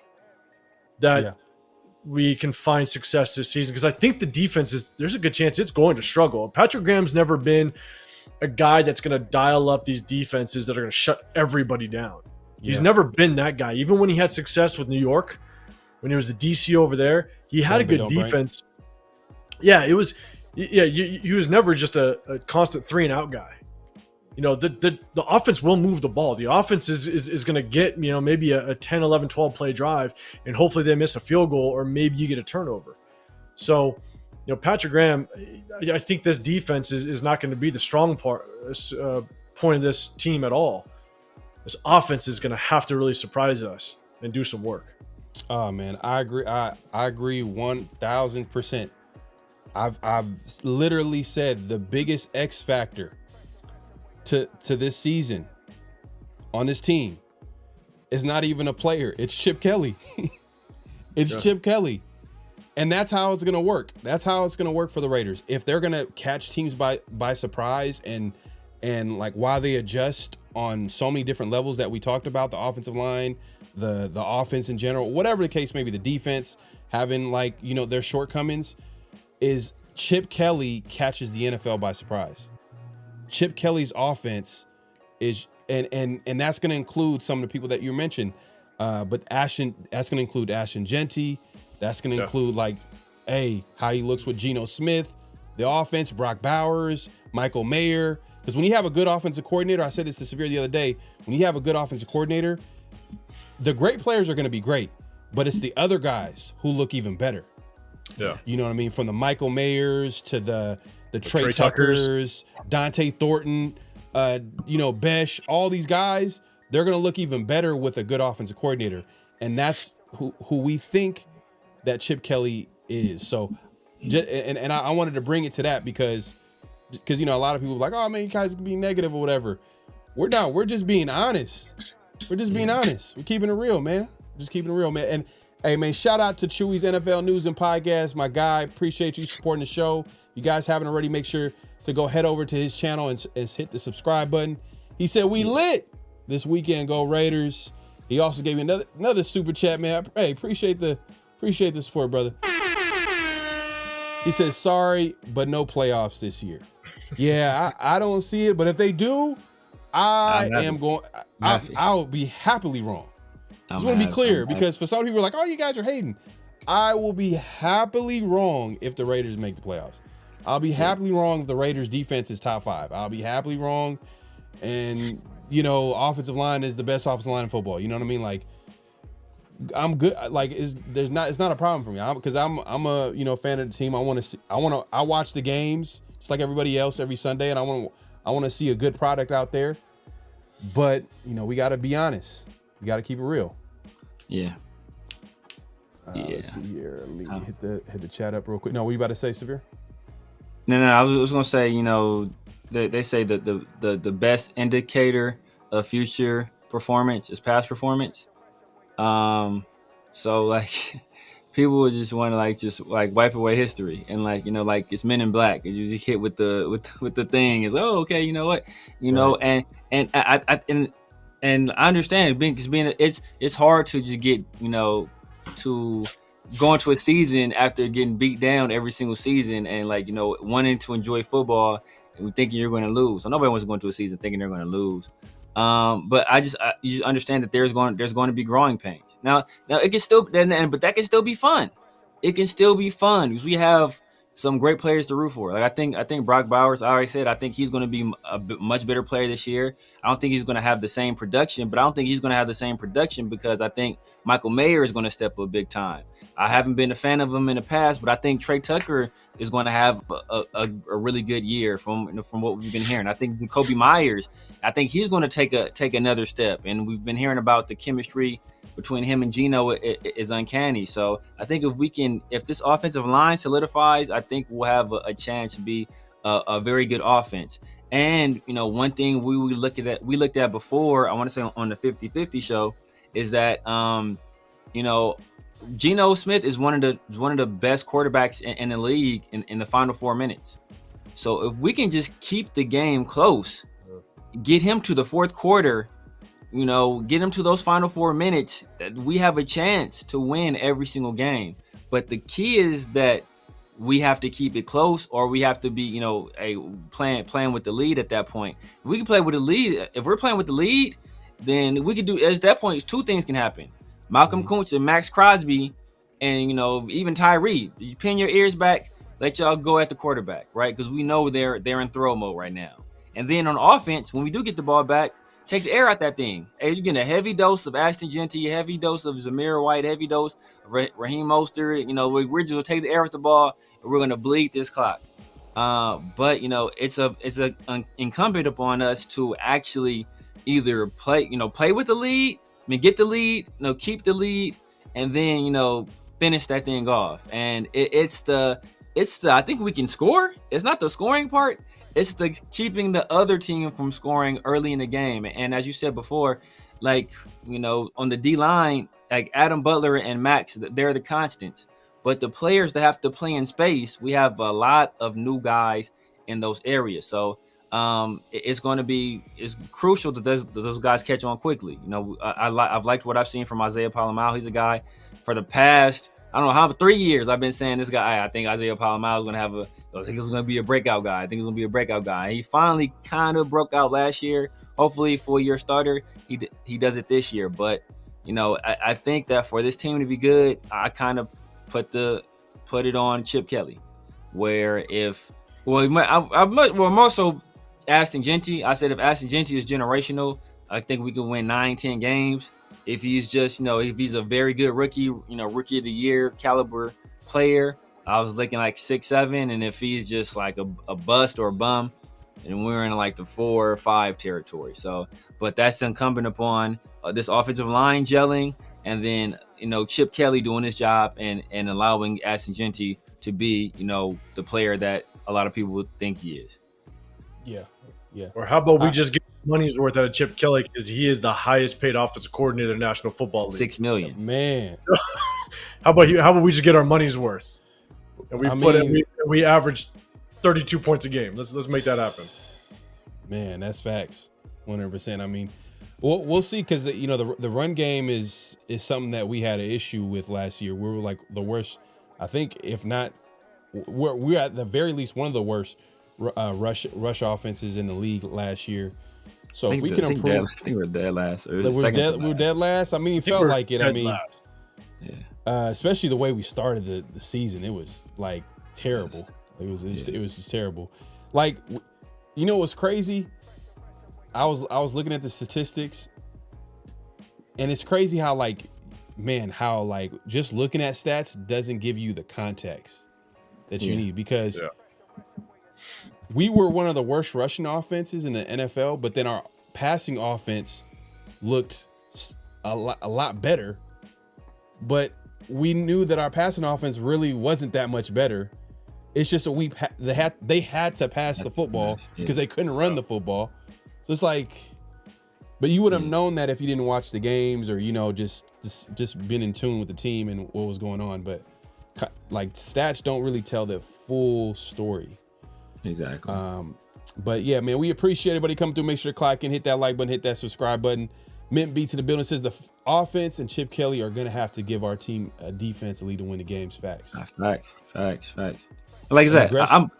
that we can find success this season, because I think the defense there's a good chance it's going to struggle. Patrick Graham's never been a guy that's going to dial up these defenses that are going to shut everybody down. He's never been that guy. Even when he had success with New York, when he was the DC over there, he had a good defense. Yeah, it was. Yeah, he was never just a constant 3-and-out guy. The offense will move the ball. The offense is going to get, maybe a 10, 11, 12 play drive, and hopefully they miss a field goal or maybe you get a turnover. So, Patrick Graham, I think this defense is not going to be the strong point of this team at all. This offense is going to have to really surprise us and do some work. Oh man, I agree. I agree 1,000%. I've literally said the biggest X factor to this season on this team is not even a player. It's Chip Kelly. It's Chip Kelly. And that's how it's going to work. That's how it's going to work for the Raiders. If they're going to catch teams by surprise and like while they adjust on so many different levels that we talked about, the offensive line, the offense in general, whatever the case may be, the defense having like, you know, their shortcomings, is Chip Kelly catches the NFL by surprise. Chip Kelly's offense is, and that's going to include some of the people that you mentioned, but that's going to include Ashton Genty. That's going to include like, how he looks with Geno Smith, the offense, Brock Bowers, Michael Mayer. Because when you have a good offensive coordinator, I said this to Severe the other day, when you have a good offensive coordinator, the great players are going to be great, but it's the other guys who look even better. Yeah. You know what I mean? From the Michael Mayers to the Trey Tuckers, Dante Thornton, Besh, all these guys, they're going to look even better with a good offensive coordinator. And that's who we think that Chip Kelly is. So, and I wanted to bring it to that because you know, a lot of people are like, oh man, you guys can be negative or whatever. We're not. We're just being honest. We're just being honest. We're keeping it real, man. Just keeping it real, man. And hey, man, shout out to Chewy's NFL News and Podcast, my guy. Appreciate you supporting the show. You guys haven't already, make sure to go head over to his channel and hit the subscribe button. He said we lit this weekend. Go Raiders. He also gave me another super chat, man. Hey, appreciate the support, brother. He says, sorry, but no playoffs this year. Yeah, I don't see it. But if they do, I'll be happily wrong. I just want to be clear because for some people are like, oh, you guys are hating. I will be happily wrong if the Raiders make the playoffs. I'll be happily wrong if the Raiders defense is top 5. I'll be happily wrong. And, you know, offensive line is the best offensive line in football. You know what I mean? Like, I'm good. Like, it's not a problem for me because I'm a fan of the team. I watch the games just like everybody else every Sunday, and I want to see a good product out there. But you know, we got to be honest. We got to keep it real. Yeah. Let's see here. Let me hit the chat up real quick. No, what you about to say, Severe? No. I was gonna say, you know, they say that the best indicator of future performance is past performance. So like people would just want to just wipe away history and like it's Men in Black. It's usually hit with the thing is, oh, okay, you know what, know, and I understand it's hard to just get, to go into a season after getting beat down every single season and wanting to enjoy football and thinking you're going to lose. So nobody wants to go into a season thinking they're going to lose. But you just understand that there's going to be growing pains. Now it can still, but that can still be fun. It can still be fun because we have some great players to root for. Like I think Brock Bowers, I already said, I think he's going to be a much better player this year. I don't think he's going to have the same production, but I don't think he's going to have the same production because I think Michael Mayer is going to step up big time. I haven't been a fan of him in the past, but I think Trey Tucker is going to have a really good year from what we've been hearing. I think Kobe Myers, I think he's going to take another step, and we've been hearing about the chemistry between him and Geno is uncanny. So I think if this offensive line solidifies, I think we'll have a chance to be a very good offense. And one thing we looked at before, I want to say on the 50-50 show, is that Geno Smith is one of the best quarterbacks in the league in the final 4 minutes. So if we can just keep the game close, get him to the fourth quarter, get him to those final 4 minutes, we have a chance to win every single game. But the key is that we have to keep it close, or we have to be, playing with the lead at that point. If we can play with the lead, if we're playing with the lead, then we can do, at that point, 2 things can happen. Malcolm Kuntz and Max Crosby and, even Tyree, you pin your ears back, let y'all go at the quarterback, right? Because we know they're in throw mode right now. And then on offense, when we do get the ball back, take the air out that thing. Hey, you're getting a heavy dose of Ashton Genty, a heavy dose of Zamir White, heavy dose of Raheem Mostert. We're just going to take the air with the ball, and we're going to bleed this clock. But, it's incumbent upon us to actually either play with the lead, get the lead, keep the lead, and then, finish that thing off. And it's the I think we can score. It's not the scoring part. It's the keeping the other team from scoring early in the game. And as you said before, on the D line, like Adam Butler and Max, they're the constants. But the players that have to play in space, we have a lot of new guys in those areas. So it's crucial that those guys catch on quickly. You know, I've liked what I've seen from Isaiah Palomar. He's a guy for the past, I don't know how, 3 years I've been saying this guy. I think Isaiah Palomar is going to I think he's going to be a breakout guy. I think he's going to be a breakout guy. He finally kind of broke out last year. Hopefully, full-year starter, he does it this year. But you know, I think that for this team to be good, I kind of put it on Chip Kelly, where I'm also Ashton Genty. I said if Ashton Genty is generational, I think we could win 9-10 games. If he's just, if he's a very good rookie, rookie of the year caliber player, I was looking like 6-7. And if he's just like a bust or a bum, and we're in like the 4 or 5 territory. So, but that's incumbent upon this offensive line gelling, and then, Chip Kelly doing his job and allowing Ashton Genty to be, the player that a lot of people would think he is. Yeah. Yeah. Or how about we just get money's worth out of Chip Kelly, because he is the highest paid offensive coordinator in the National Football League. $6 million. Man. How about we just get our money's worth? And we average 32 points a game. Let's make that happen. Man, that's facts. 100%. I mean, we'll see, because the run game is something that we had an issue with last year. We were like the worst. I think, if not, we're at the very least one of the worst rush offenses in the league last year. So if we can improve, I think we're dead last. We were dead last. I mean, it felt like it. I mean, especially the way we started the season, it was like terrible. It was just terrible. Like, what's crazy? I was looking at the statistics, and it's crazy how just looking at stats doesn't give you the context that you need, because we were one of the worst rushing offenses in the NFL, but then our passing offense looked a lot better. But we knew that our passing offense really wasn't that much better. It's just that they had to pass the football because they couldn't run the football. So it's like, but you would have known that if you didn't watch the games, or just been in tune with the team and what was going on. But like, stats don't really tell the full story. Exactly. But yeah, man, we appreciate everybody coming through. Make sure to click and hit that like button, hit that subscribe button. Mint Beats to the building says the offense and Chip Kelly are gonna have to give our team a defensive lead to win the games. Facts. Facts. Like I said,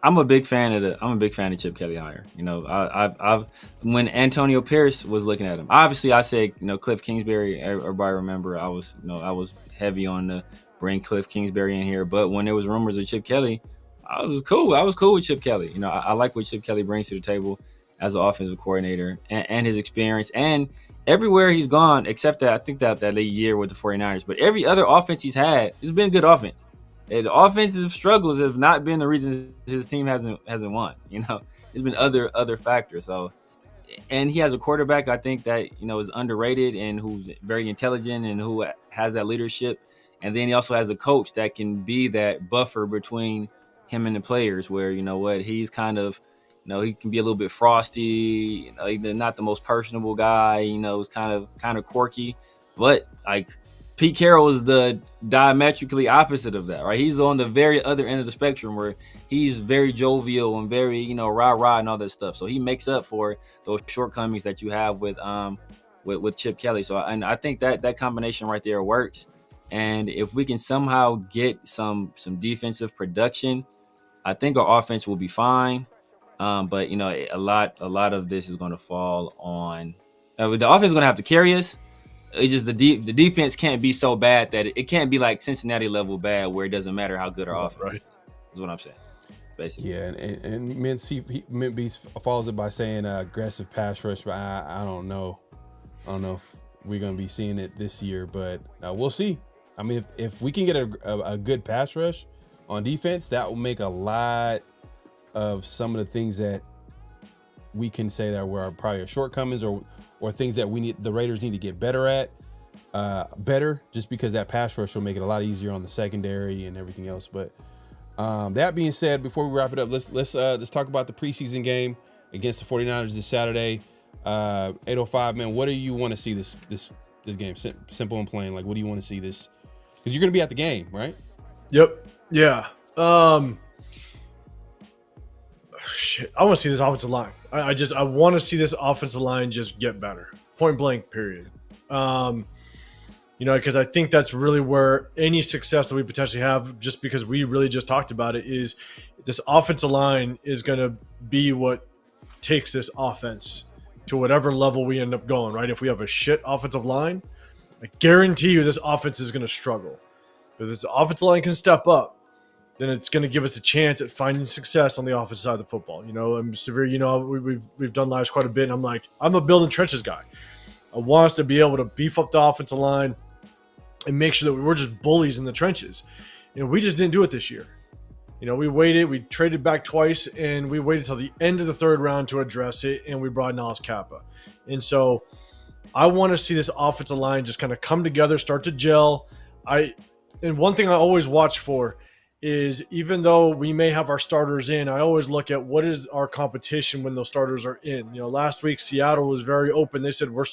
I'm a big fan of Chip Kelly hire. I've when Antonio Pierce was looking at him, obviously I said, Cliff Kingsbury. Everybody remember I was heavy on the bring Cliff Kingsbury in here, but when there was rumors of Chip Kelly, I was cool with Chip Kelly. I like what Chip Kelly brings to the table as an offensive coordinator, and his experience, and everywhere he's gone, except that I think that year with the 49ers, but every other offense he's had, it's been good offense. And the offensive struggles have not been the reason his team hasn't won. There's been other factors. So, and he has a quarterback, I think, that is underrated and who's very intelligent and who has that leadership. And then he also has a coach that can be that buffer between him and the players, where he's kind of, he can be a little bit frosty. He's not the most personable guy. He's kind of quirky, but like, Pete Carroll is the diametrically opposite of that, right? He's on the very other end of the spectrum, where he's very jovial and very, rah-rah and all that stuff. So he makes up for those shortcomings that you have with Chip Kelly. So, and I think that combination right there works. And if we can somehow get some defensive production, I think our offense will be fine. But a lot of this is going to fall on the offense is going to have to carry us. It's just the defense can't be so bad that it can't be like Cincinnati level bad, where it doesn't matter how good our offense is what I'm saying, basically. Yeah, and Mint Beast follows it by saying aggressive pass rush, but I don't know if we're going to be seeing it this year, but we'll see. I mean, if we can get a good pass rush on defense, that will make a lot of some of the things that we can say that were probably our shortcomings, or things that the Raiders need to get better at, just because that pass rush will make it a lot easier on the secondary and everything else. But that being said, before we wrap it up, let's talk about the preseason game against the 49ers this Saturday, 8:05. Man, what do you want to see this this game? Simple and plain. Like, what do you want to see this? Because you're going to be at the game, right? Yep. Yeah. Shit. I want to see this offensive line. I want to see this offensive line just get better. Point blank, period. Because I think that's really where any success that we potentially have, just because we really just talked about it, is this offensive line is going to be what takes this offense to whatever level we end up going, right? If we have a shit offensive line, I guarantee you this offense is going to struggle. If this offensive line can step up, then it's going to give us a chance at finding success on the offensive side of the football. I'm severe. We've done lives quite a bit, and I'm a building trenches guy. I want us to be able to beef up the offensive line and make sure that we're just bullies in the trenches. We just didn't do it this year. We waited. We traded back twice, and we waited till the end of the third round to address it, and we brought in Alice Kappa. And so I want to see this offensive line just kind of come together, start to gel. And one thing I always watch for is, even though we may have our starters in, I always look at what is our competition when those starters are in. Last week Seattle was very open. They said we're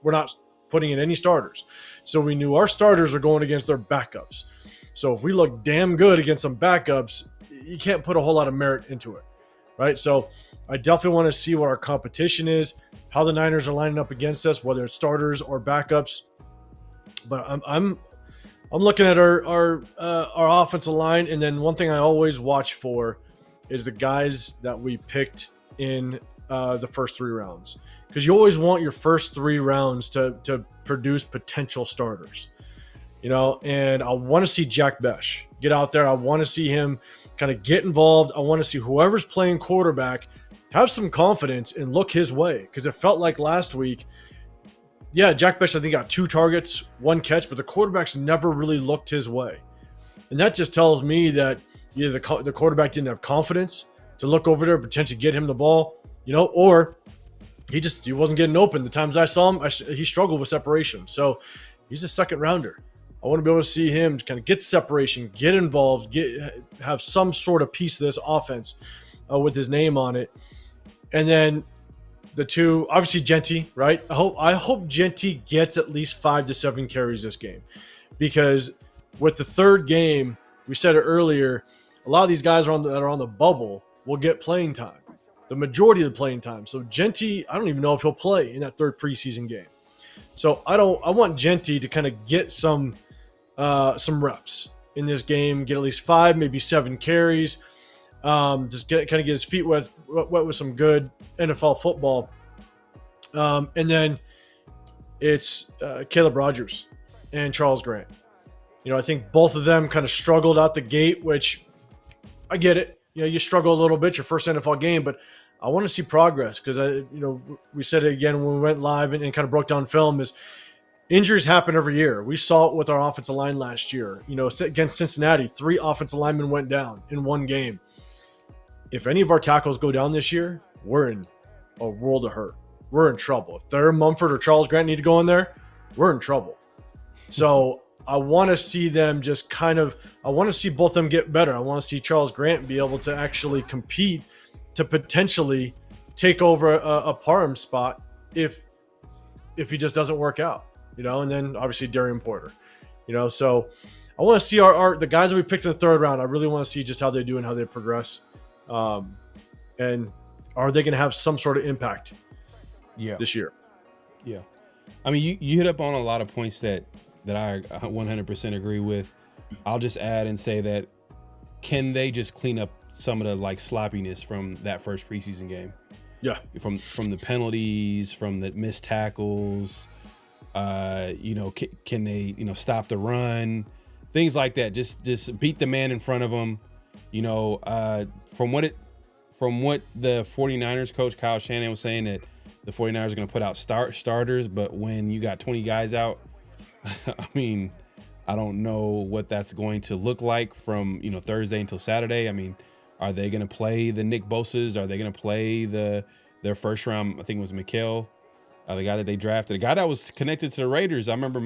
not putting in any starters. So we knew our starters are going against their backups. So if we look damn good against some backups, you can't put a whole lot of merit into it, right? So I definitely want to see what our competition is, how the Niners are lining up against us, whether it's starters or backups. But I'm looking at our offensive line, and then one thing I always watch for is the guys that we picked in the first 3 rounds, because you always want your first 3 rounds to produce potential starters, And I want to see Jack Besh get out there. I want to see him kind of get involved. I want to see whoever's playing quarterback have some confidence and look his way, because it felt like last week. Yeah, Jack Besh, I think, got 2 targets, 1 catch, but the quarterbacks never really looked his way. And that just tells me that either the quarterback didn't have confidence to look over there, potentially get him the ball, or he wasn't getting open. The times I saw him, he struggled with separation. So he's a second rounder. I want to be able to see him kind of get separation, get involved, have some sort of piece of this offense with his name on it. And then the 2, obviously Genty, right? I hope Genty gets at least 5 to 7 carries this game, because with the third game, we said it earlier, a lot of these guys that are on the bubble will get playing time, the majority of the playing time. So Genty, I don't even know if he'll play in that third preseason game. So I want Genty to kind of get some reps in this game, get at least 5, maybe 7 carries. Just get his feet wet with some good NFL football. And then it's Caleb Rogers and Charles Grant. I think both of them kind of struggled out the gate, which I get it. You struggle a little bit your first NFL game, but I want to see progress, because we said it again when we went live and kind of broke down film, is injuries happen every year. We saw it with our offensive line last year. Against Cincinnati, 3 offensive linemen went down in 1 game. If any of our tackles go down this year, we're in a world of hurt. We're in trouble. If Thayer Mumford or Charles Grant need to go in there, we're in trouble. So I want to see them I want to see both of them get better. I want to see Charles Grant be able to actually compete to potentially take over a Parham spot if he just doesn't work out, and then obviously Darian Porter, so I want to see the guys that we picked in the 3rd round. I really want to see just how they do and how they progress. And are they going to have some sort of impact this year? Yeah. I mean, you hit up on a lot of points that I 100% agree with. I'll just add and say that, can they just clean up some of the sloppiness from that first preseason game? Yeah. From the penalties, from the missed tackles, can they, stop the run, things like that. Just beat the man in front of them. From what the 49ers coach Kyle Shanahan was saying, that the 49ers are going to put out starters, but when you got 20 guys out, I mean, I don't know what that's going to look like from, Thursday until Saturday. I mean, are they going to play the Nick Bosa's? Are they going to play their first round? I think it was Mikhail, the guy that they drafted, the guy that was connected to the Raiders. I remember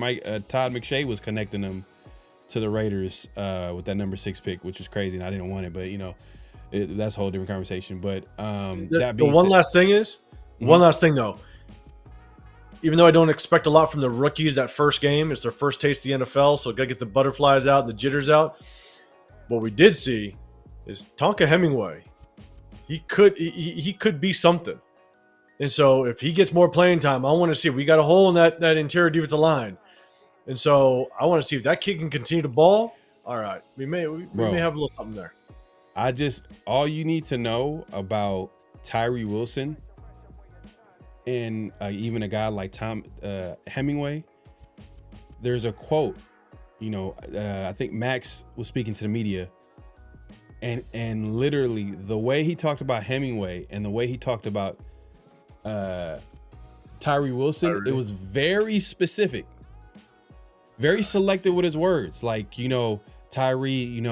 Todd McShay was connecting them to the Raiders with that number 6 pick, which was crazy, and I didn't want it, but that's a whole different conversation. But last thing though, even though I don't expect a lot from the rookies that first game, it's their first taste of the NFL, so got to get the butterflies out, the jitters out. What we did see is Tonka Hemingway. He could be something. And so if he gets more playing time, I want to see. We got a hole in that interior defensive line. And so I want to see if that kid can continue to ball. All right. We may have a little something there. All you need to know about Tyree Wilson and even a guy like Tom Hemingway, there's a quote, I think Max was speaking to the media, and literally the way he talked about Hemingway and the way he talked about Tyree Wilson, it was very specific, very selective with his words. Like, Tyree,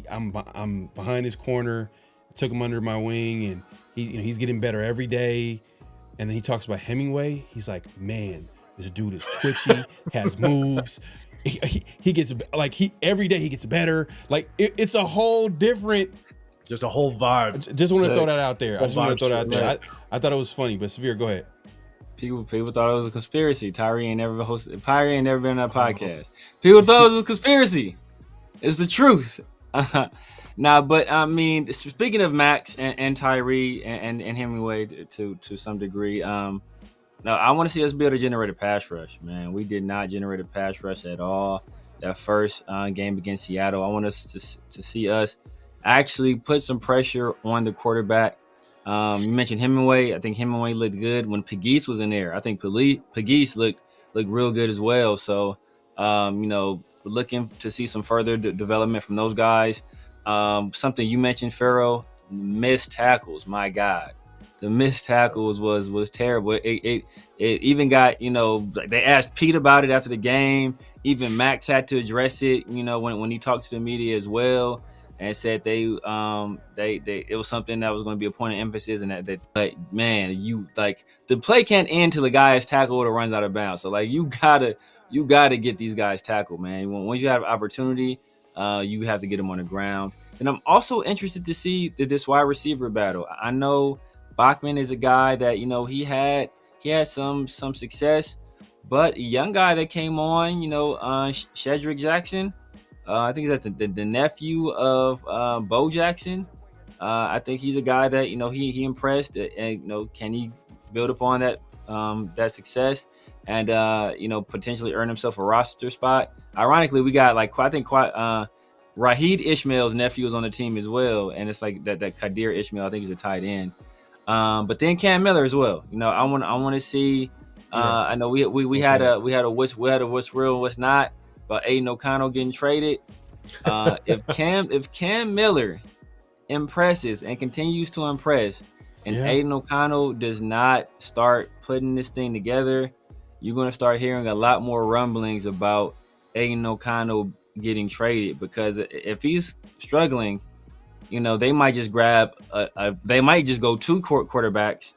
I'm behind his corner, took him under my wing, and he's getting better every day. And then he talks about Hemingway. He's like, man, this dude is twitchy, has moves. He gets every day he gets better. Like it's a whole different, just a whole vibe. Just want to throw that out there. I thought it was funny, but Severe, go ahead. People thought it was a conspiracy. Tyree ain't never been on that podcast. People thought it was a conspiracy. It's the truth. But I mean, speaking of Max and Tyree and Hemingway to some degree, no, I want to see us build a generated pass rush, man. We did not generate a pass rush at all that first game against Seattle. I want us to see us actually put some pressure on the quarterback. You mentioned Hemingway. I think Hemingway looked good when Pegues was in there. I think Pegues looked real good as well. So, we're looking to see some further development from those guys. Something you mentioned, Pharaoh, missed tackles. My God, the missed tackles was terrible. It even got, they asked Pete about it after the game. Even Max had to address it, when he talked to the media as well, and said they it was something that was going to be a point of emphasis, and but man, the play can't end till the guy is tackled or runs out of bounds. So you gotta get these guys tackled, man. Once you have opportunity, you have to get them on the ground. And I'm also interested to see this wide receiver battle. I know Bachman is a guy that, he had some success, but a young guy that came on, Shedrick Jackson, I think he's the nephew of Bo Jackson. I think he's a guy that, he impressed, and, can he build upon that success and, potentially earn himself a roster spot. Ironically, we got Raheed Ishmael's nephew is on the team as well, and it's like that Kadir Ishmael, I think he's a tight end. But then Cam Miller as well. I want to see. I know we had a what's real, what's not. But Aiden O'Connell getting traded. If Cam Miller impresses and continues to impress, and Aiden O'Connell does not start putting this thing together, you're going to start hearing a lot more rumblings about Aiden O'Connell getting traded, because if he's struggling, they might just grab they might just go two quarterbacks,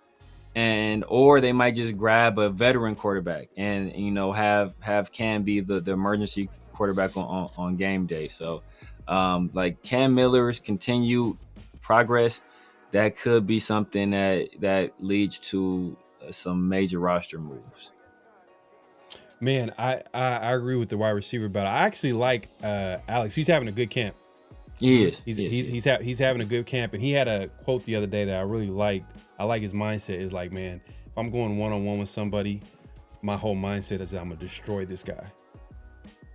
or they might just grab a veteran quarterback and have Cam be the emergency quarterback on game day. So Cam Miller's continued progress, that could be something that leads to some major roster moves. Man, I agree with the wide receiver battle. I actually like Alex. He's having a good camp. He is. He's having a good camp, and he had a quote the other day that I really liked. I like his mindset. Is like, man, if I'm going one-on-one with somebody, my whole mindset is that I'm gonna destroy this guy.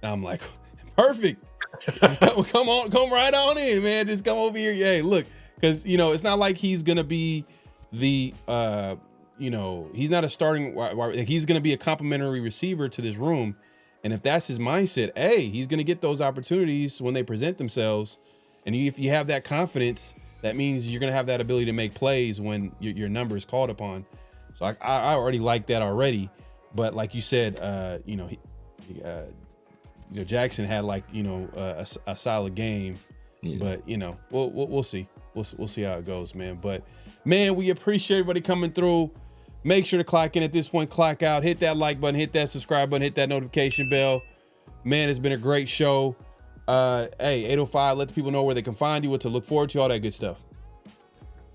And I'm like, perfect. come right on in, man. Just come over here. Hey, look, because it's not like he's gonna be the he's not a starting. He's gonna be a complimentary receiver to this room, and if that's his mindset, he's gonna get those opportunities when they present themselves. And if you have that confidence, that means you're gonna have that ability to make plays when your number is called upon. So I already like that already. But like you said, Jackson had a solid game. Yeah. But we'll see. We'll see how it goes, man. But man, we appreciate everybody coming through. Make sure to clock in at this point, clock out, hit that like button, hit that subscribe button, hit that notification bell. Man, it's been a great show. Hey, 805, let the people know where they can find you, what to look forward to, all that good stuff.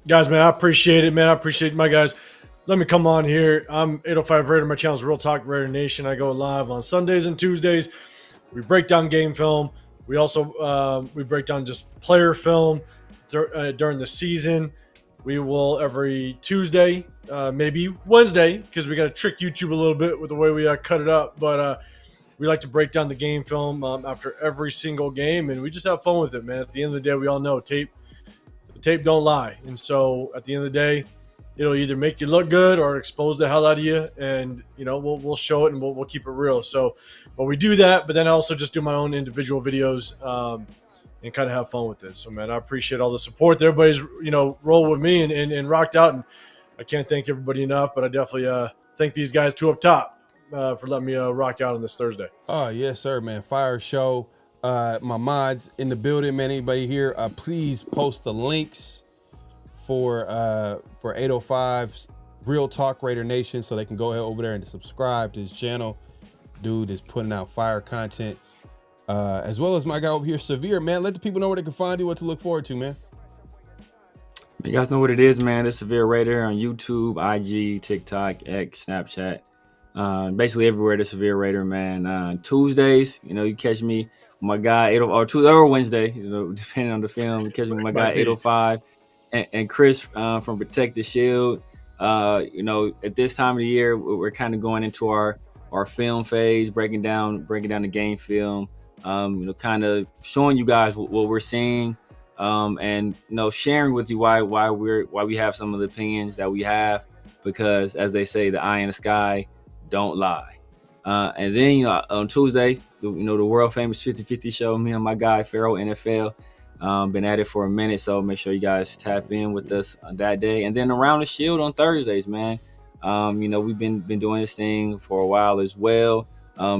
Guys, man, I appreciate it, man. I appreciate my guys. let me come on here. I'm 805 Raider. My channel is Real Talk Raider Nation. I go live on Sundays and Tuesdays. We break down game film. We also we break down just player film during the season. We will every Tuesday, maybe Wednesday, because we got to trick YouTube a little bit with the way we cut it up. But we like to break down the game film after every single game, and we just have fun with it, man. At the end of the day, we all know the tape don't lie. And so at the end of the day, it'll either make you look good or expose the hell out of you, and we'll show it and we'll keep it real. So, but we do that, but then I also just do my own individual videos and kind of have fun with it. So, man, I appreciate all the support that everybody's rolled with me and rocked out, and I can't thank everybody enough. But I definitely thank these guys two up top for letting me rock out on this Thursday. Oh yes, sir, man. Fire show. My mods in the building, man. Anybody here? Please post the links for 805's Real Talk Raider Nation, so they can go ahead over there and subscribe to his channel. Dude is putting out fire content, as well as my guy over here, Severe, man. Let the people know where they can find you, what to look forward to, man. You guys know what it is, man. It's Severe Raider on YouTube, IG, TikTok, X, Snapchat, basically everywhere. The Severe Raider, man. Tuesdays, you catch me with my guy Tuesday or Wednesday, depending on the film. You catch me with my guy 805 and Chris from Protect the Shield. At this time of the year, we're kind of going into our film phase, breaking down the game film, kind of showing you guys what we're seeing, and sharing with you why we have some of the opinions that we have, because as they say, the eye in the sky don't lie. And then on Tuesday, the world famous 50-50 show, me and my guy PharoahNFL. Been at it for a minute, so make sure you guys tap in with us on that day. And then Around the Shield on Thursdays, man. We've been doing this thing for a while as well,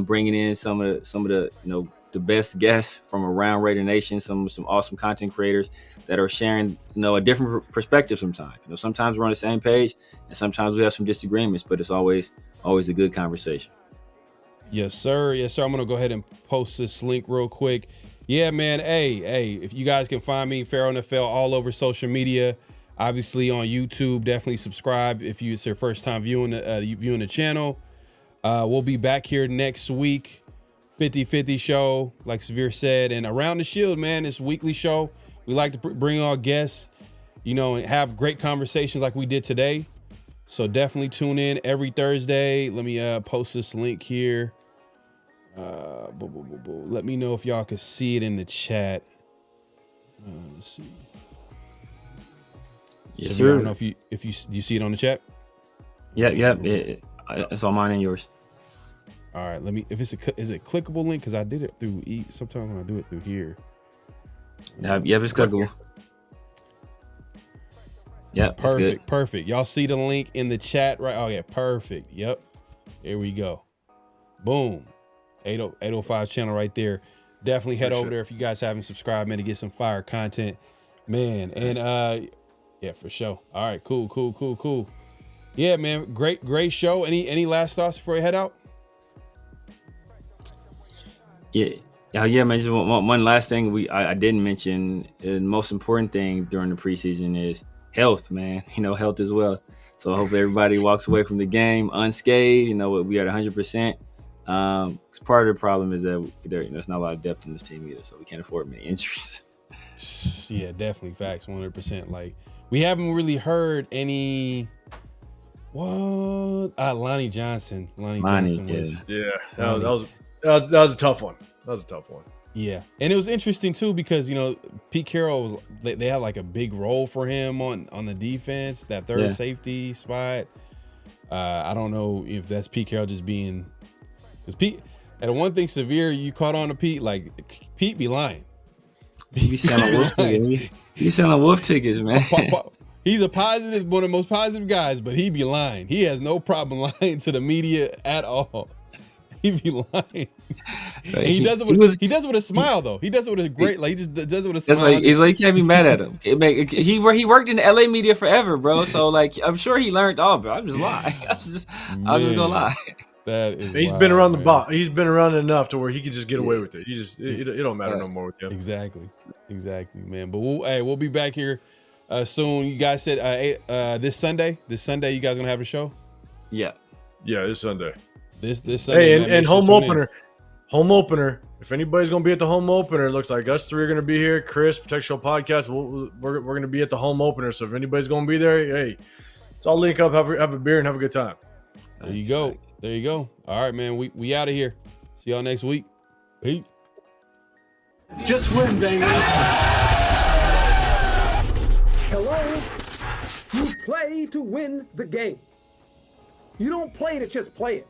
bringing in some of the the best guests from around Raider Nation, some awesome content creators that are sharing a different perspective. Sometimes we're on the same page, and sometimes we have some disagreements, but it's always a good conversation. Yes, sir. Yes, sir. I'm gonna go ahead and post this link real quick. Yeah, man. Hey, if you guys can find me, PharoahNFL, all over social media, obviously on YouTube, definitely subscribe if it's your first time viewing the channel. We'll be back here next week, 50-50 show, like Severe said, and Around the Shield, man, this weekly show. We like to bring our guests, and have great conversations like we did today. So definitely tune in every Thursday. Let me post this link here. Let me know if y'all can see it in the chat. Let's see. Yes, Severe, sir. I don't know if you see it on the chat. Yep. It's all mine and yours. All right, is it a clickable link? Because I did it through sometimes when I do it through here. Yep, it's clickable. Yep, perfect. Y'all see the link in the chat, right? Oh yeah, perfect. Yep. Here we go. Boom. 805 channel right there. Definitely head over there if you guys haven't subscribed, man, to get some fire content, man. And yeah, for sure. All right, cool. Yeah, man, great show. Any last thoughts before you head out? Yeah, man. Just one last thing I didn't mention. The most important thing during the preseason is health, man. Health as well. So hopefully everybody walks away from the game unscathed. We are 100%. Because part of the problem is that there's not a lot of depth in this team either, so we can't afford many injuries. Yeah, definitely facts, 100%. Like, we haven't really heard any. What? Lonnie Johnson. Lonnie Johnson was. Yeah, that was a tough one. Yeah, and it was interesting too because Pete Carroll they had like a big role for him on the defense, that third safety spot. I don't know if that's Pete Carroll just being, because Pete. And the one thing, Severe, you caught on to Pete, like Pete be lying. He be selling wolf tickets. He selling wolf tickets, man. He's one of the most positive guys, but he be lying. He has no problem lying to the media at all. He be lying. Right. He does it with a smile though. He does it with a great, he just does it with a smile. It's like you can't be mad at him. He worked in the LA media forever, bro. So I'm sure he learned all, but I'm just lying. I'm just gonna lie. That is. He's been around the block. He's been around enough to where he could just get away with it. It don't matter no more with him. Exactly, man. But we'll be back here soon. You guys said this Sunday you guys gonna have a show? Yeah. Yeah, this Sunday. This Sunday. Hey, and home opener. Home opener. If anybody's gonna be at the home opener, it looks like us three are gonna be here. Chris, Protection Podcast. We're gonna be at the home opener. So if anybody's gonna be there, hey, let's all link up, have a beer, and have a good time. There you go. There you go. All right, man. We out of here. See y'all next week. Peace. Just win, baby. Hello? You play to win the game. You don't play to just play it.